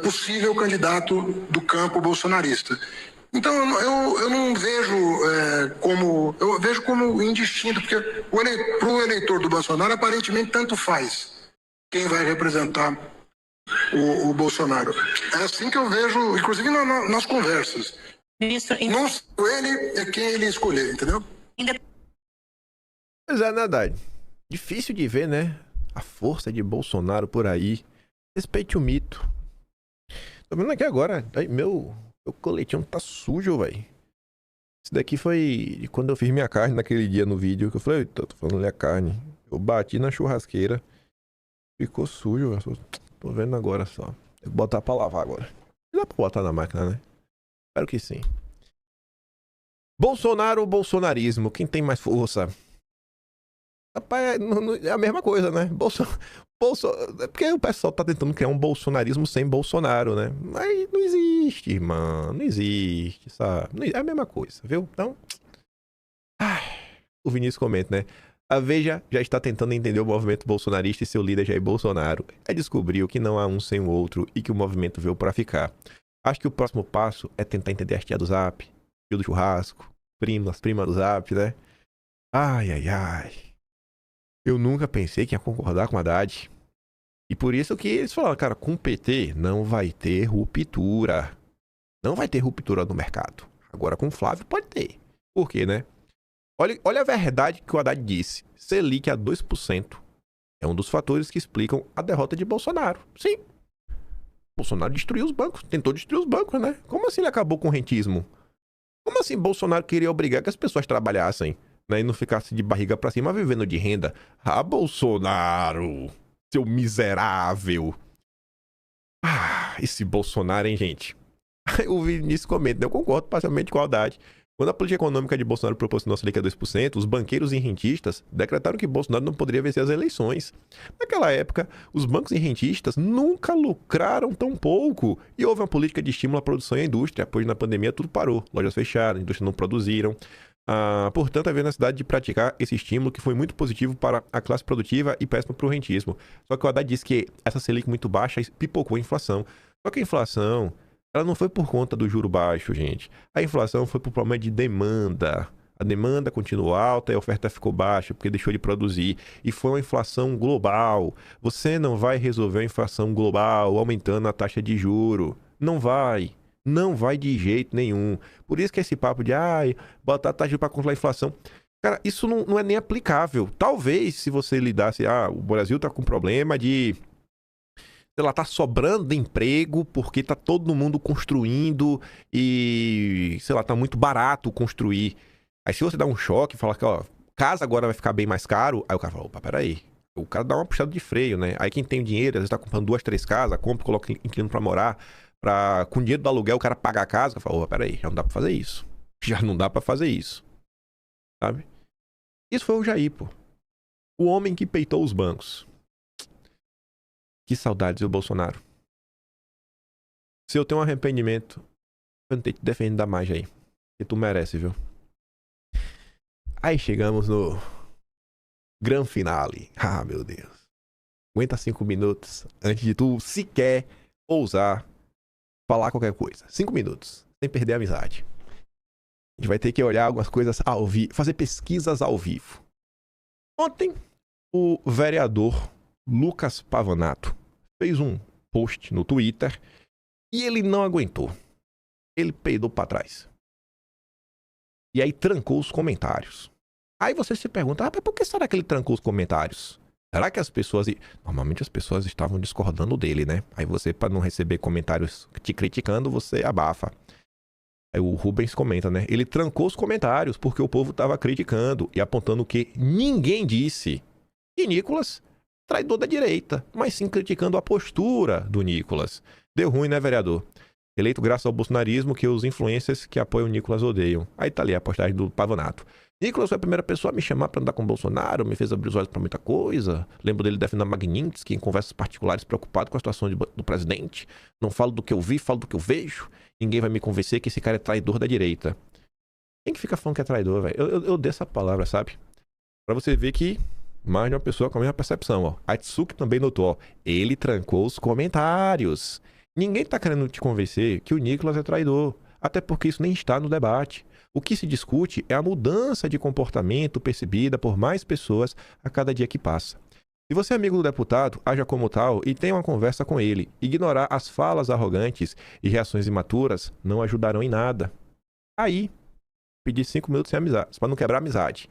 L: possível candidato do campo bolsonarista. Então, eu não vejo como... Eu vejo como indistinto, porque para o eleitor do Bolsonaro, aparentemente, tanto faz quem vai representar o Bolsonaro. É assim que eu vejo, inclusive nas conversas. Ministro, não ele é quem ele escolher, entendeu?
K: Pois é, verdade. Difícil de ver, né? A força de Bolsonaro por aí. Respeite o mito. Tô vendo aqui agora, meu coletinho tá sujo, velho. Isso daqui foi de quando eu fiz minha carne naquele dia no vídeo, que eu falei, tô falando ali a carne. Eu bati na churrasqueira. Ficou sujo, velho. Tô vendo agora só. Tem que botar pra lavar agora. Dá pra botar na máquina, né? Espero que sim. Bolsonaro ou bolsonarismo? Quem tem mais força? Rapaz, é a mesma coisa, né? É porque o pessoal tá tentando criar um bolsonarismo sem Bolsonaro, né? Mas não existe, irmão. Não existe, sabe? É a mesma coisa, viu? Então... O Vinícius comenta, né? A Veja já está tentando entender o movimento bolsonarista e seu líder Jair Bolsonaro. Descobriu que não há um sem o outro e que o movimento veio para ficar. Acho que o próximo passo é tentar entender as tia do Zap, tio do churrasco, as primas do Zap, né? Ai. Eu nunca pensei que ia concordar com a Haddad. E por isso que eles falaram, cara, com o PT não vai ter ruptura. Não vai ter ruptura no mercado. Agora com o Flávio pode ter. Por quê, né? Olha a verdade que o Haddad disse. Selic a 2% é um dos fatores que explicam a derrota de Bolsonaro. Sim. Bolsonaro destruiu os bancos. Tentou destruir os bancos, né? Como assim ele acabou com o rentismo? Como assim Bolsonaro queria obrigar que as pessoas trabalhassem, né, e não ficassem de barriga pra cima vivendo de renda? Ah, Bolsonaro, seu miserável. Esse Bolsonaro, hein, gente? O Vinícius comenta, eu concordo parcialmente com a Haddad. Quando a política econômica de Bolsonaro proporcionou a Selic a 2%, os banqueiros e rentistas decretaram que Bolsonaro não poderia vencer as eleições. Naquela época, os bancos e rentistas nunca lucraram tão pouco e houve uma política de estímulo à produção e à indústria, pois na pandemia tudo parou, lojas fecharam, indústrias não produziram. Portanto, havia necessidade de praticar esse estímulo que foi muito positivo para a classe produtiva e péssimo para o rentismo. Só que o Haddad disse que essa Selic muito baixa pipocou a inflação. Só que a inflação... ela não foi por conta do juro baixo, gente. A inflação foi por problema de demanda. A demanda continuou alta e a oferta ficou baixa porque deixou de produzir. E foi uma inflação global. Você não vai resolver a inflação global aumentando a taxa de juro. Não vai. Não vai de jeito nenhum. Por isso que esse papo de botar a taxa de juros para controlar a inflação. Cara, isso não é nem aplicável. Talvez se você lidasse... o Brasil tá com problema de... sei lá, tá sobrando emprego porque tá todo mundo construindo e, sei lá, tá muito barato construir. Aí se você dá um choque e fala que, casa agora vai ficar bem mais caro, aí o cara fala, opa, peraí. O cara dá uma puxada de freio, né? Aí quem tem dinheiro, às vezes tá comprando 2, 3 casas, compra, coloca inquilino pra morar, com o dinheiro do aluguel o cara paga a casa, fala, opa, peraí, já não dá pra fazer isso. Já não dá pra fazer isso. Sabe? Isso foi o Jair, pô. O homem que peitou os bancos. Que saudades do Bolsonaro. Se eu tenho um arrependimento, eu não tenho que te defender ainda mais, Jair. Que tu merece, viu? Aí chegamos no grande finale. Meu Deus. Aguenta 5 minutos antes de tu sequer ousar falar qualquer coisa. 5 minutos, sem perder a amizade. A gente vai ter que olhar algumas coisas ao vivo, fazer pesquisas ao vivo. Ontem, o vereador Lucas Pavanato fez um post no Twitter e ele não aguentou. Ele peidou pra trás. E aí trancou os comentários. Aí você se pergunta, mas por que será que ele trancou os comentários? Será que as pessoas... Normalmente as pessoas estavam discordando dele, né? Aí você, para não receber comentários te criticando, você abafa. Aí o Rubens comenta, né? Ele trancou os comentários porque o povo tava criticando e apontando que ninguém disse. E Nicolas... traidor da direita, mas sim criticando a postura do Nicolas. Deu ruim, né, vereador? Eleito graças ao bolsonarismo que os influencers que apoiam o Nicolas odeiam. Aí tá ali a postagem do Pavanato. Nicolas foi a primeira pessoa a me chamar pra andar com o Bolsonaro, me fez abrir os olhos pra muita coisa. Lembro dele defendendo a Magnitsky em conversas particulares, preocupado com a situação do presidente. Não falo do que eu vi, falo do que eu vejo. Ninguém vai me convencer que esse cara é traidor da direita. Quem que fica falando que é traidor, velho? Eu odeio essa palavra, sabe? Pra você ver que mais de uma pessoa com a mesma percepção, ó. A Tsuki também notou, ó. Ele trancou os comentários. Ninguém tá querendo te convencer que o Nicolas é traidor. Até porque isso nem está no debate. O que se discute é a mudança de comportamento percebida por mais pessoas a cada dia que passa. Se você é amigo do deputado, haja como tal e tenha uma conversa com ele. Ignorar as falas arrogantes e reações imaturas não ajudarão em nada. Aí, pedir 5 minutos sem amizade, para não quebrar a amizade.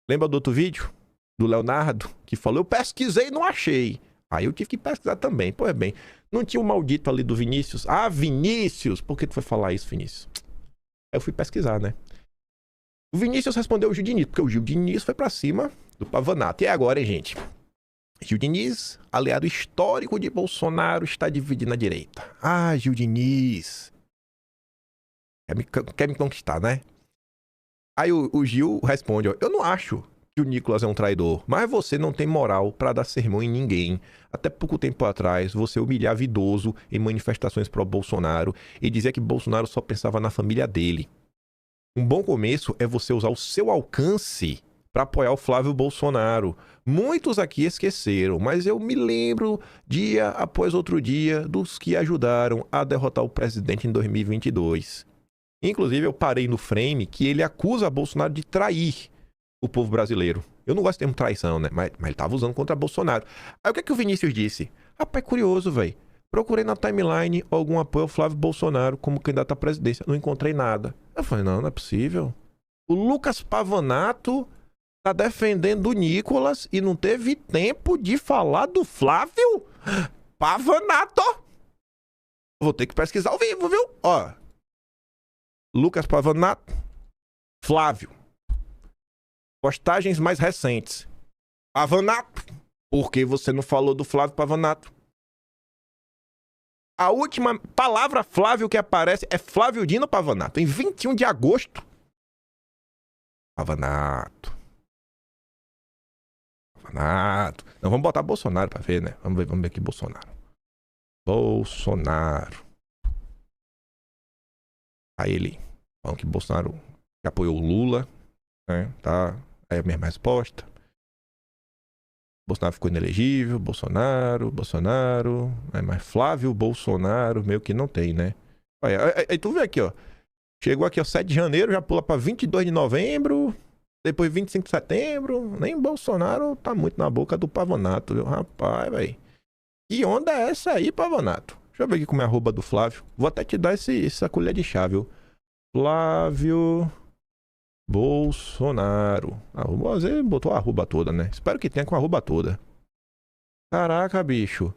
K: Lembra do outro vídeo? Do Leonardo, que falou, eu pesquisei e não achei. Aí eu tive que pesquisar também. Pois bem, não tinha o maldito ali do Vinícius? Vinícius! Por que tu foi falar isso, Vinícius? Aí eu fui pesquisar, né? O Vinícius respondeu o Gil Diniz, porque o Gil Diniz foi pra cima do Pavanato. E agora, hein, gente? Gil Diniz, aliado histórico de Bolsonaro, está dividindo a direita. Gil Diniz. Quer me conquistar, né? Aí o Gil responde, ó, eu não acho que o Nicolas é um traidor, mas você não tem moral pra dar sermão em ninguém. Até pouco tempo atrás, você humilhava idoso em manifestações pró-Bolsonaro e dizia que Bolsonaro só pensava na família dele. Um bom começo é você usar o seu alcance para apoiar o Flávio Bolsonaro. Muitos aqui esqueceram, mas eu me lembro dia após outro dia dos que ajudaram a derrotar o presidente em 2022. Inclusive, eu parei no frame que ele acusa Bolsonaro de trair o povo brasileiro. Eu não gosto do termo traição, né? Mas ele tava usando contra Bolsonaro. Aí o que é que o Vinícius disse? Rapaz, curioso, velho. Procurei na timeline algum apoio ao Flávio Bolsonaro como candidato à presidência. Não encontrei nada. Eu falei, não é possível. O Lucas Pavanato tá defendendo o Nicolas e não teve tempo de falar do Flávio Pavanato. Vou ter que pesquisar ao vivo, viu? Ó. Lucas Pavanato. Flávio. Postagens mais recentes. Pavanato. Por que você não falou do Flávio Pavanato? A última palavra Flávio que aparece é Flávio Dino Pavanato. Em 21 de agosto. Pavanato. Pavanato. Não, vamos botar Bolsonaro pra ver, né? Vamos ver aqui Bolsonaro. Bolsonaro. Aí ele falando que Bolsonaro apoiou o Lula, né? Tá? Aí a mesma resposta. Bolsonaro ficou inelegível, Bolsonaro, mas Flávio Bolsonaro meio que não tem, né? Aí tu vê aqui, ó. Chegou aqui, ó, 7 de janeiro, já pula pra 22 de novembro, depois 25 de setembro. Nem Bolsonaro tá muito na boca do Pavanato, viu? Rapaz, velho. Que onda é essa aí, Pavanato? Deixa eu ver aqui como é a arroba do Flávio. Vou até te dar essa colher de chá, viu? Flávio Bolsonaro. Às vezes botou a arroba toda, né? Espero que tenha com a arroba toda. Caraca, bicho.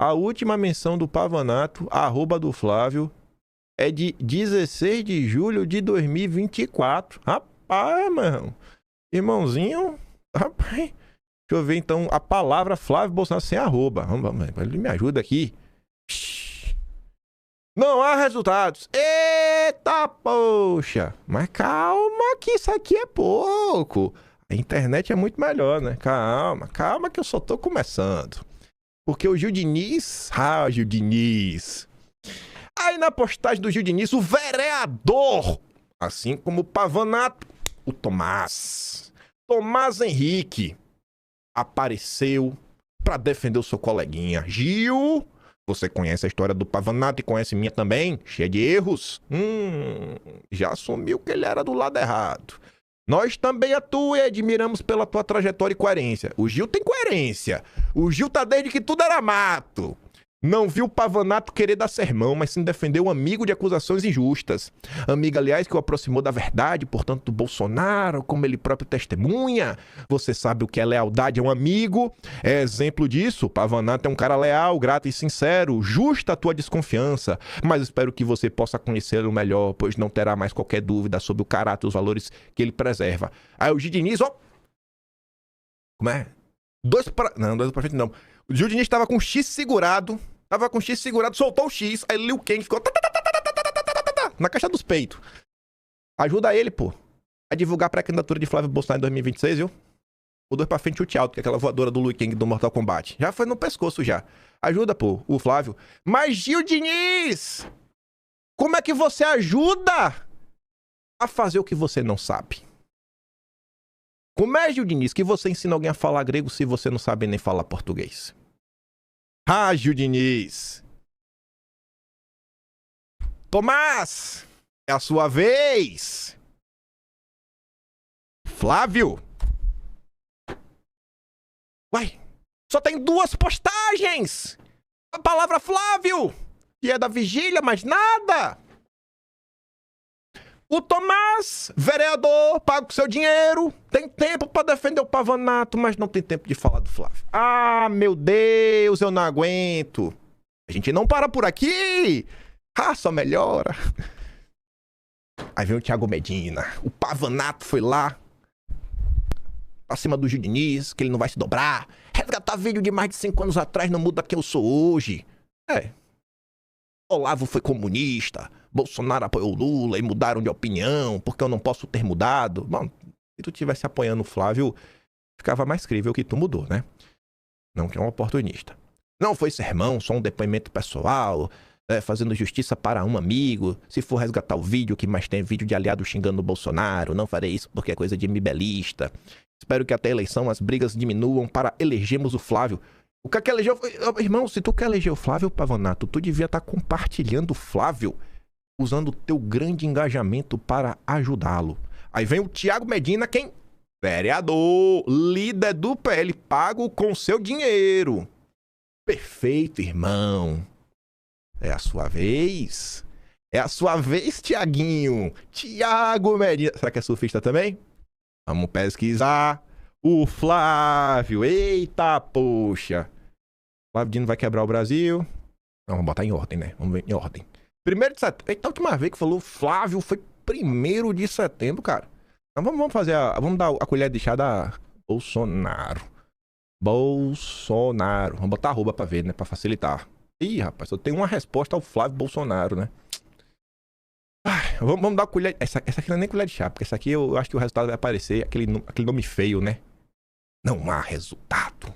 K: A última menção do Pavanato, a arroba do Flávio, é de 16 de julho de 2024. Rapaz, mano. Irmãozinho. Rapaz. Deixa eu ver então a palavra Flávio Bolsonaro sem arroba. Vamos, ele me ajuda aqui. Não há resultados. Eita, poxa. Mas calma que isso aqui é pouco. A internet é muito melhor, né? Calma que eu só tô começando. Porque o Gil Diniz... Gil Diniz. Aí na postagem do Gil Diniz, o vereador, assim como o Pavanato, o Tomás Henrique, apareceu pra defender o seu coleguinha. Gil... Você conhece a história do Pavanato e conhece minha também, cheia de erros. Já assumiu que ele era do lado errado. Nós também a tua e admiramos pela tua trajetória e coerência. O Gil tem coerência. O Gil tá desde que tudo era mato. Não viu o Pavanato querer dar sermão, mas sim defender um amigo de acusações injustas. Amigo, aliás, que o aproximou da verdade, portanto, do Bolsonaro, como ele próprio testemunha. Você sabe o que é lealdade a um amigo. É exemplo disso. O Pavanato é um cara leal, grato e sincero. Justa a tua desconfiança. Mas espero que você possa conhecê-lo melhor, pois não terá mais qualquer dúvida sobre o caráter e os valores que ele preserva. Aí o Gil Diniz, ó. Como é? Dois pra frente não. O Gil Diniz estava com o X segurado. Soltou o X. Aí Liu Kang ficou na caixa dos peitos. Ajuda ele, pô, a divulgar a pré-candidatura de Flávio Bolsonaro em 2026, viu? O 2 pra frente, chute alto, que é aquela voadora do Liu Kang do Mortal Kombat. Já foi no pescoço, já. Ajuda, pô, o Flávio. Mas, Gil Diniz, como é que você ajuda a fazer o que você não sabe? Como é, Gil Diniz, que você ensina alguém a falar grego se você não sabe nem falar português? Gil Diniz. Tomás, é a sua vez. Flávio. Uai, só tem 2 postagens. A palavra Flávio, que é da vigília, mas nada. O Tomás, vereador, paga o seu dinheiro, tem tempo pra defender o Pavanato, mas não tem tempo de falar do Flávio. Meu Deus, eu não aguento. A gente não para por aqui. Só melhora. Aí vem o Thiago Medina. O Pavanato foi lá pra cima do Gil Diniz, que ele não vai se dobrar. Resgatar vídeo de mais de 5 anos atrás não muda quem eu sou hoje. Olavo foi comunista. Bolsonaro apoiou Lula e mudaram de opinião porque eu não posso ter mudado. Bom, Se tu tivesse apoiando o Flávio, ficava mais crível que tu mudou, né? Não que é um oportunista. Não foi sermão, só um depoimento pessoal, fazendo justiça para um amigo. Se for resgatar o vídeo, que mais tem vídeo de aliado xingando o Bolsonaro, não farei isso porque é coisa de mibelista. Espero que até a eleição as brigas diminuam para elegermos o Flávio. O que eleger... Irmão, se tu quer eleger o Flávio Pavanato, tu devia estar compartilhando o Flávio, usando o teu grande engajamento para ajudá-lo. Aí vem o Thiago Medina, quem? Vereador, líder do PL, pago com seu dinheiro. Perfeito, irmão. É a sua vez. É a sua vez, Tiaguinho. Thiago Medina. Será que é surfista também? Vamos pesquisar. O Flávio. Eita, poxa. Flávio Dino vai quebrar o Brasil. Não, vamos botar em ordem, né? Vamos ver em ordem. 1º de setembro. Eita, a última vez que falou Flávio foi 1º de setembro, cara. Então vamos fazer vamos dar a colher de chá da Bolsonaro. Bolsonaro. Vamos botar arroba pra ver, né? Pra facilitar. Ih, rapaz, eu tenho uma resposta ao Flávio Bolsonaro, né? Vamos dar a colher... Essa aqui não é nem colher de chá, porque essa aqui eu acho que o resultado vai aparecer, aquele nome feio, né? Não há resultado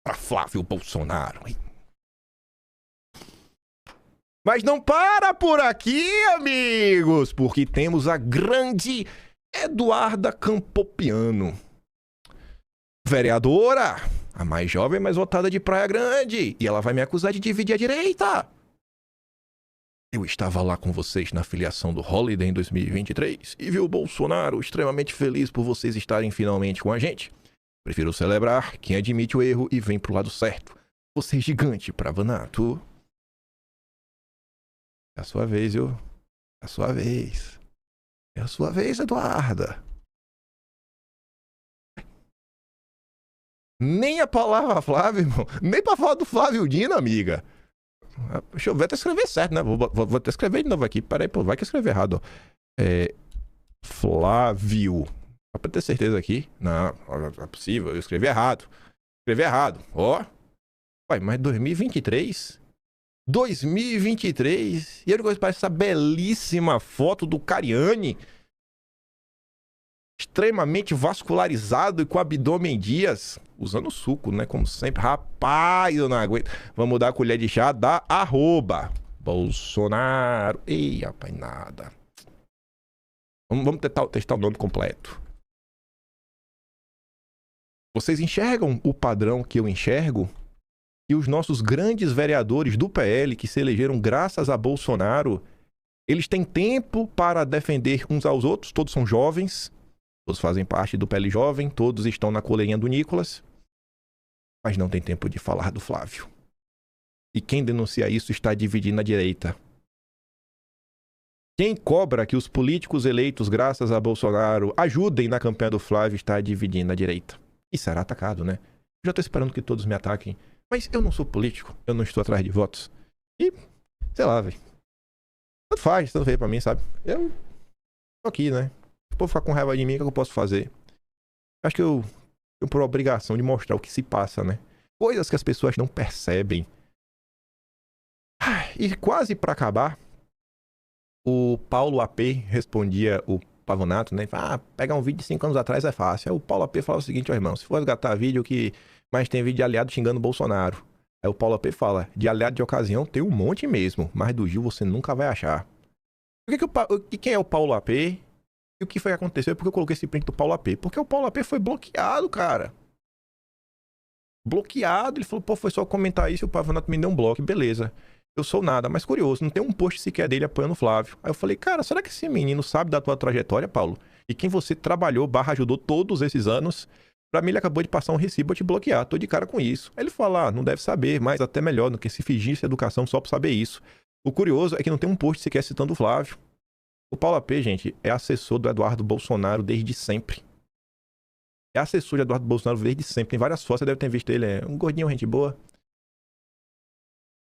K: para Flávio Bolsonaro. Mas não para por aqui, amigos, porque temos a grande Eduarda Campopiano. Vereadora, a mais jovem e mais votada de Praia Grande. E ela vai me acusar de dividir a direita. Eu estava lá com vocês na filiação do Holiday em 2023 e vi o Bolsonaro extremamente feliz por vocês estarem finalmente com a gente. Prefiro celebrar quem admite o erro e vem pro lado certo. Você é gigante, Pavanato. É a sua vez, viu? É a sua vez. É a sua vez, Eduarda. Nem a palavra Flávio, irmão. Nem pra falar do Flávio Dino, amiga. Deixa eu ver até escrever certo, né? Vou até escrever de novo aqui. Peraí, pô, vai que eu escrevi errado. Flávio. Só pra ter certeza aqui. Não é possível. Eu escrevi errado. Ó. Ué, mas 2023? 2023? E ele parece essa belíssima foto do Cariani. Extremamente vascularizado e com abdômen Dias. Usando suco, né? Como sempre. Rapaz, eu não aguento. Vamos dar a colher de chá da arroba Bolsonaro. Ih, rapaz, nada. Vamos testar o nome completo. Vocês enxergam o padrão que eu enxergo? E os nossos grandes vereadores do PL que se elegeram graças a Bolsonaro, eles têm tempo para defender uns aos outros. Todos são jovens. Todos fazem parte do PL Jovem, todos estão na coleirinha do Nicolas, mas não tem tempo de falar do Flávio. E quem denuncia isso está dividindo a direita. Quem cobra que os políticos eleitos graças a Bolsonaro ajudem na campanha do Flávio está dividindo a direita. E será atacado, né? Eu já estou esperando que todos me ataquem, mas eu não sou político, eu não estou atrás de votos. E, sei lá, velho. Tanto faz pra mim, sabe? Eu tô aqui, né? Se o povo ficar com raiva de mim, o que eu posso fazer? Acho que eu tenho por obrigação de mostrar o que se passa, né? Coisas que as pessoas não percebem. E quase pra acabar, o Paulo AP respondia o Pavanato, né? Pegar um vídeo de 5 anos atrás é fácil. Aí o Paulo AP fala o seguinte, ó, irmão, se for resgatar vídeo que mais tem vídeo de aliado xingando o Bolsonaro. Aí o Paulo AP fala, de aliado de ocasião tem um monte mesmo, mas do Gil você nunca vai achar. Quem é o Paulo AP? E o que foi que aconteceu? Porque eu coloquei esse print do Paulo AP. Porque o Paulo AP foi bloqueado, cara. Bloqueado. Ele falou, pô, foi só comentar isso e o Pavanato me deu um bloco. Beleza. Eu sou nada, mas curioso. Não tem um post sequer dele apoiando o Flávio. Aí eu falei, cara, será que esse menino sabe da tua trajetória, Paulo? E quem você trabalhou, ajudou todos esses anos? Pra mim, ele acabou de passar um recibo a te bloquear. Tô de cara com isso. Aí ele fala, não deve saber, mas até melhor do que se fingisse educação só pra saber isso. O curioso é que não tem um post sequer citando o Flávio. O Paulo AP, gente, é assessor do Eduardo Bolsonaro desde sempre. É assessor de Eduardo Bolsonaro desde sempre. Tem várias fotos, você deve ter visto ele. É um gordinho, gente boa.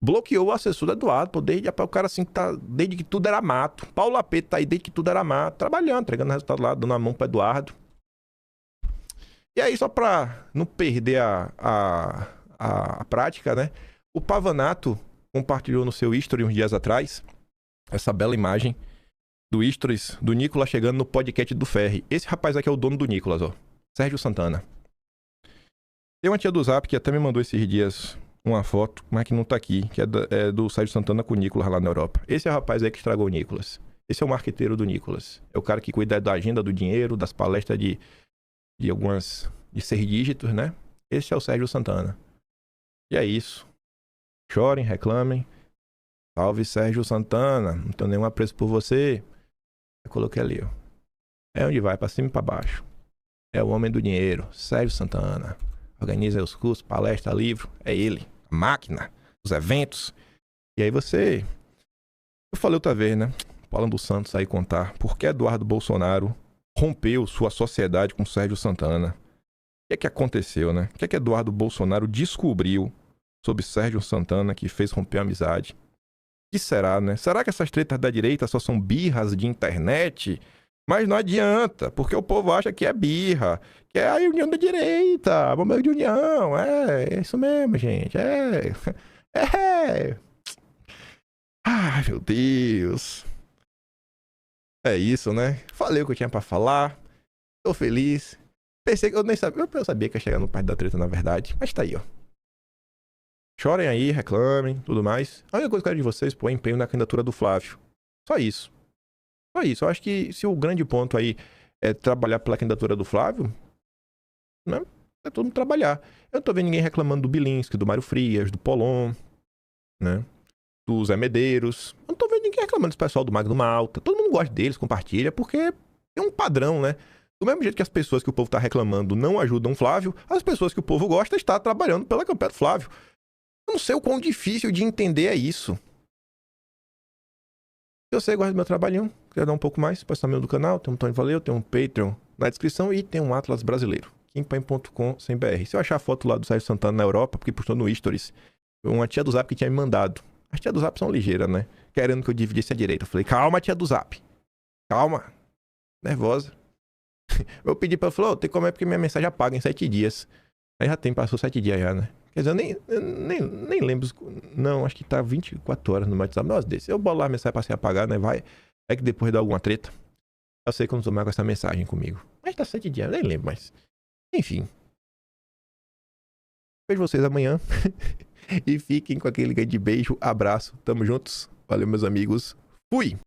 K: Bloqueou o assessor do Eduardo, pô, desde o cara assim, desde que tudo era mato. Paulo AP tá aí desde que tudo era mato, trabalhando, entregando resultado lá, dando a mão pro Eduardo. E aí, só pra não perder a prática, né? O Pavanato compartilhou no seu history uns dias atrás essa bela imagem do Stories do Nicolas chegando no podcast do Ferri. Esse rapaz aqui é o dono do Nicolas, ó. Sérgio Santana. Tem uma tia do Zap que até me mandou esses dias uma foto, mas que não tá aqui, que é do Sérgio Santana com o Nicolas lá na Europa. Esse é o rapaz aí que estragou o Nicolas. Esse é o marqueteiro do Nicolas. É o cara que cuida da agenda do dinheiro, das palestras de algumas... de 6 dígitos, né? Esse é o Sérgio Santana. E é isso. Chorem, reclamem. Salve Sérgio Santana. Não tenho nenhum apreço por você. Eu coloquei ali, ó. É onde vai, pra cima e pra baixo. É o homem do dinheiro, Sérgio Santana. Organiza os cursos, palestra, livro. É ele. A máquina. Os eventos. E aí você... Eu falei outra vez, né? Falando do Santos aí contar. Por que Eduardo Bolsonaro rompeu sua sociedade com Sérgio Santana? O que aconteceu, né? O que Eduardo Bolsonaro descobriu sobre Sérgio Santana que fez romper a amizade? O que será, né? Será que essas tretas da direita só são birras de internet? Mas não adianta, porque o povo acha que é birra, que é a união da direita, a bomba de união. É isso mesmo, gente. Ai, meu Deus. É isso, né? Falei o que eu tinha pra falar. Tô feliz. Pensei que eu nem sabia. Eu sabia que ia chegar no parte da treta, na verdade. Mas tá aí, ó. Chorem aí, reclamem, tudo mais. A única coisa que eu quero de vocês, pô, é empenho na candidatura do Flávio. Só isso. Só isso. Eu acho que se o grande ponto aí é trabalhar pela candidatura do Flávio, né? É todo mundo trabalhar. Eu não tô vendo ninguém reclamando do Bilinski, do Mário Frias, do Polon, né? Do Zé Medeiros. Eu não tô vendo ninguém reclamando desse pessoal do Magno Malta. Todo mundo gosta deles, compartilha, porque é um padrão, né? Do mesmo jeito que as pessoas que o povo tá reclamando não ajudam o Flávio, as pessoas que o povo gosta estão trabalhando pela campanha do Flávio. Eu não sei o quão difícil de entender é isso. Se você gosta do meu trabalhinho, quer dar um pouco mais, pode estar no meu do canal, tem um Tony Valeu, tem um Patreon na descrição e tem um Atlas brasileiro, kimpan.com.br. Se eu achar a foto lá do Sérgio Santana na Europa, porque postou no Stories, uma tia do Zap que tinha me mandado. As tia do Zap são ligeiras, né? Querendo que eu dividisse a direita. Eu falei, calma, tia do Zap. Calma. Nervosa. Eu pedi pra ela, falou, tem como é porque minha mensagem apaga em 7 dias. Aí já passou 7 dias já, né? Quer dizer, eu nem lembro. Não, acho que tá 24 horas no WhatsApp. Nossa, desse. Eu bolo lá a mensagem pra ser apagada, né? Vai. É que depois dá alguma treta. Eu sei que eu não tô mais com essa mensagem comigo. Mas tá 7 dias, eu nem lembro mais. Enfim. Vejo vocês amanhã. E fiquem com aquele grande beijo, abraço. Tamo juntos. Valeu, meus amigos. Fui!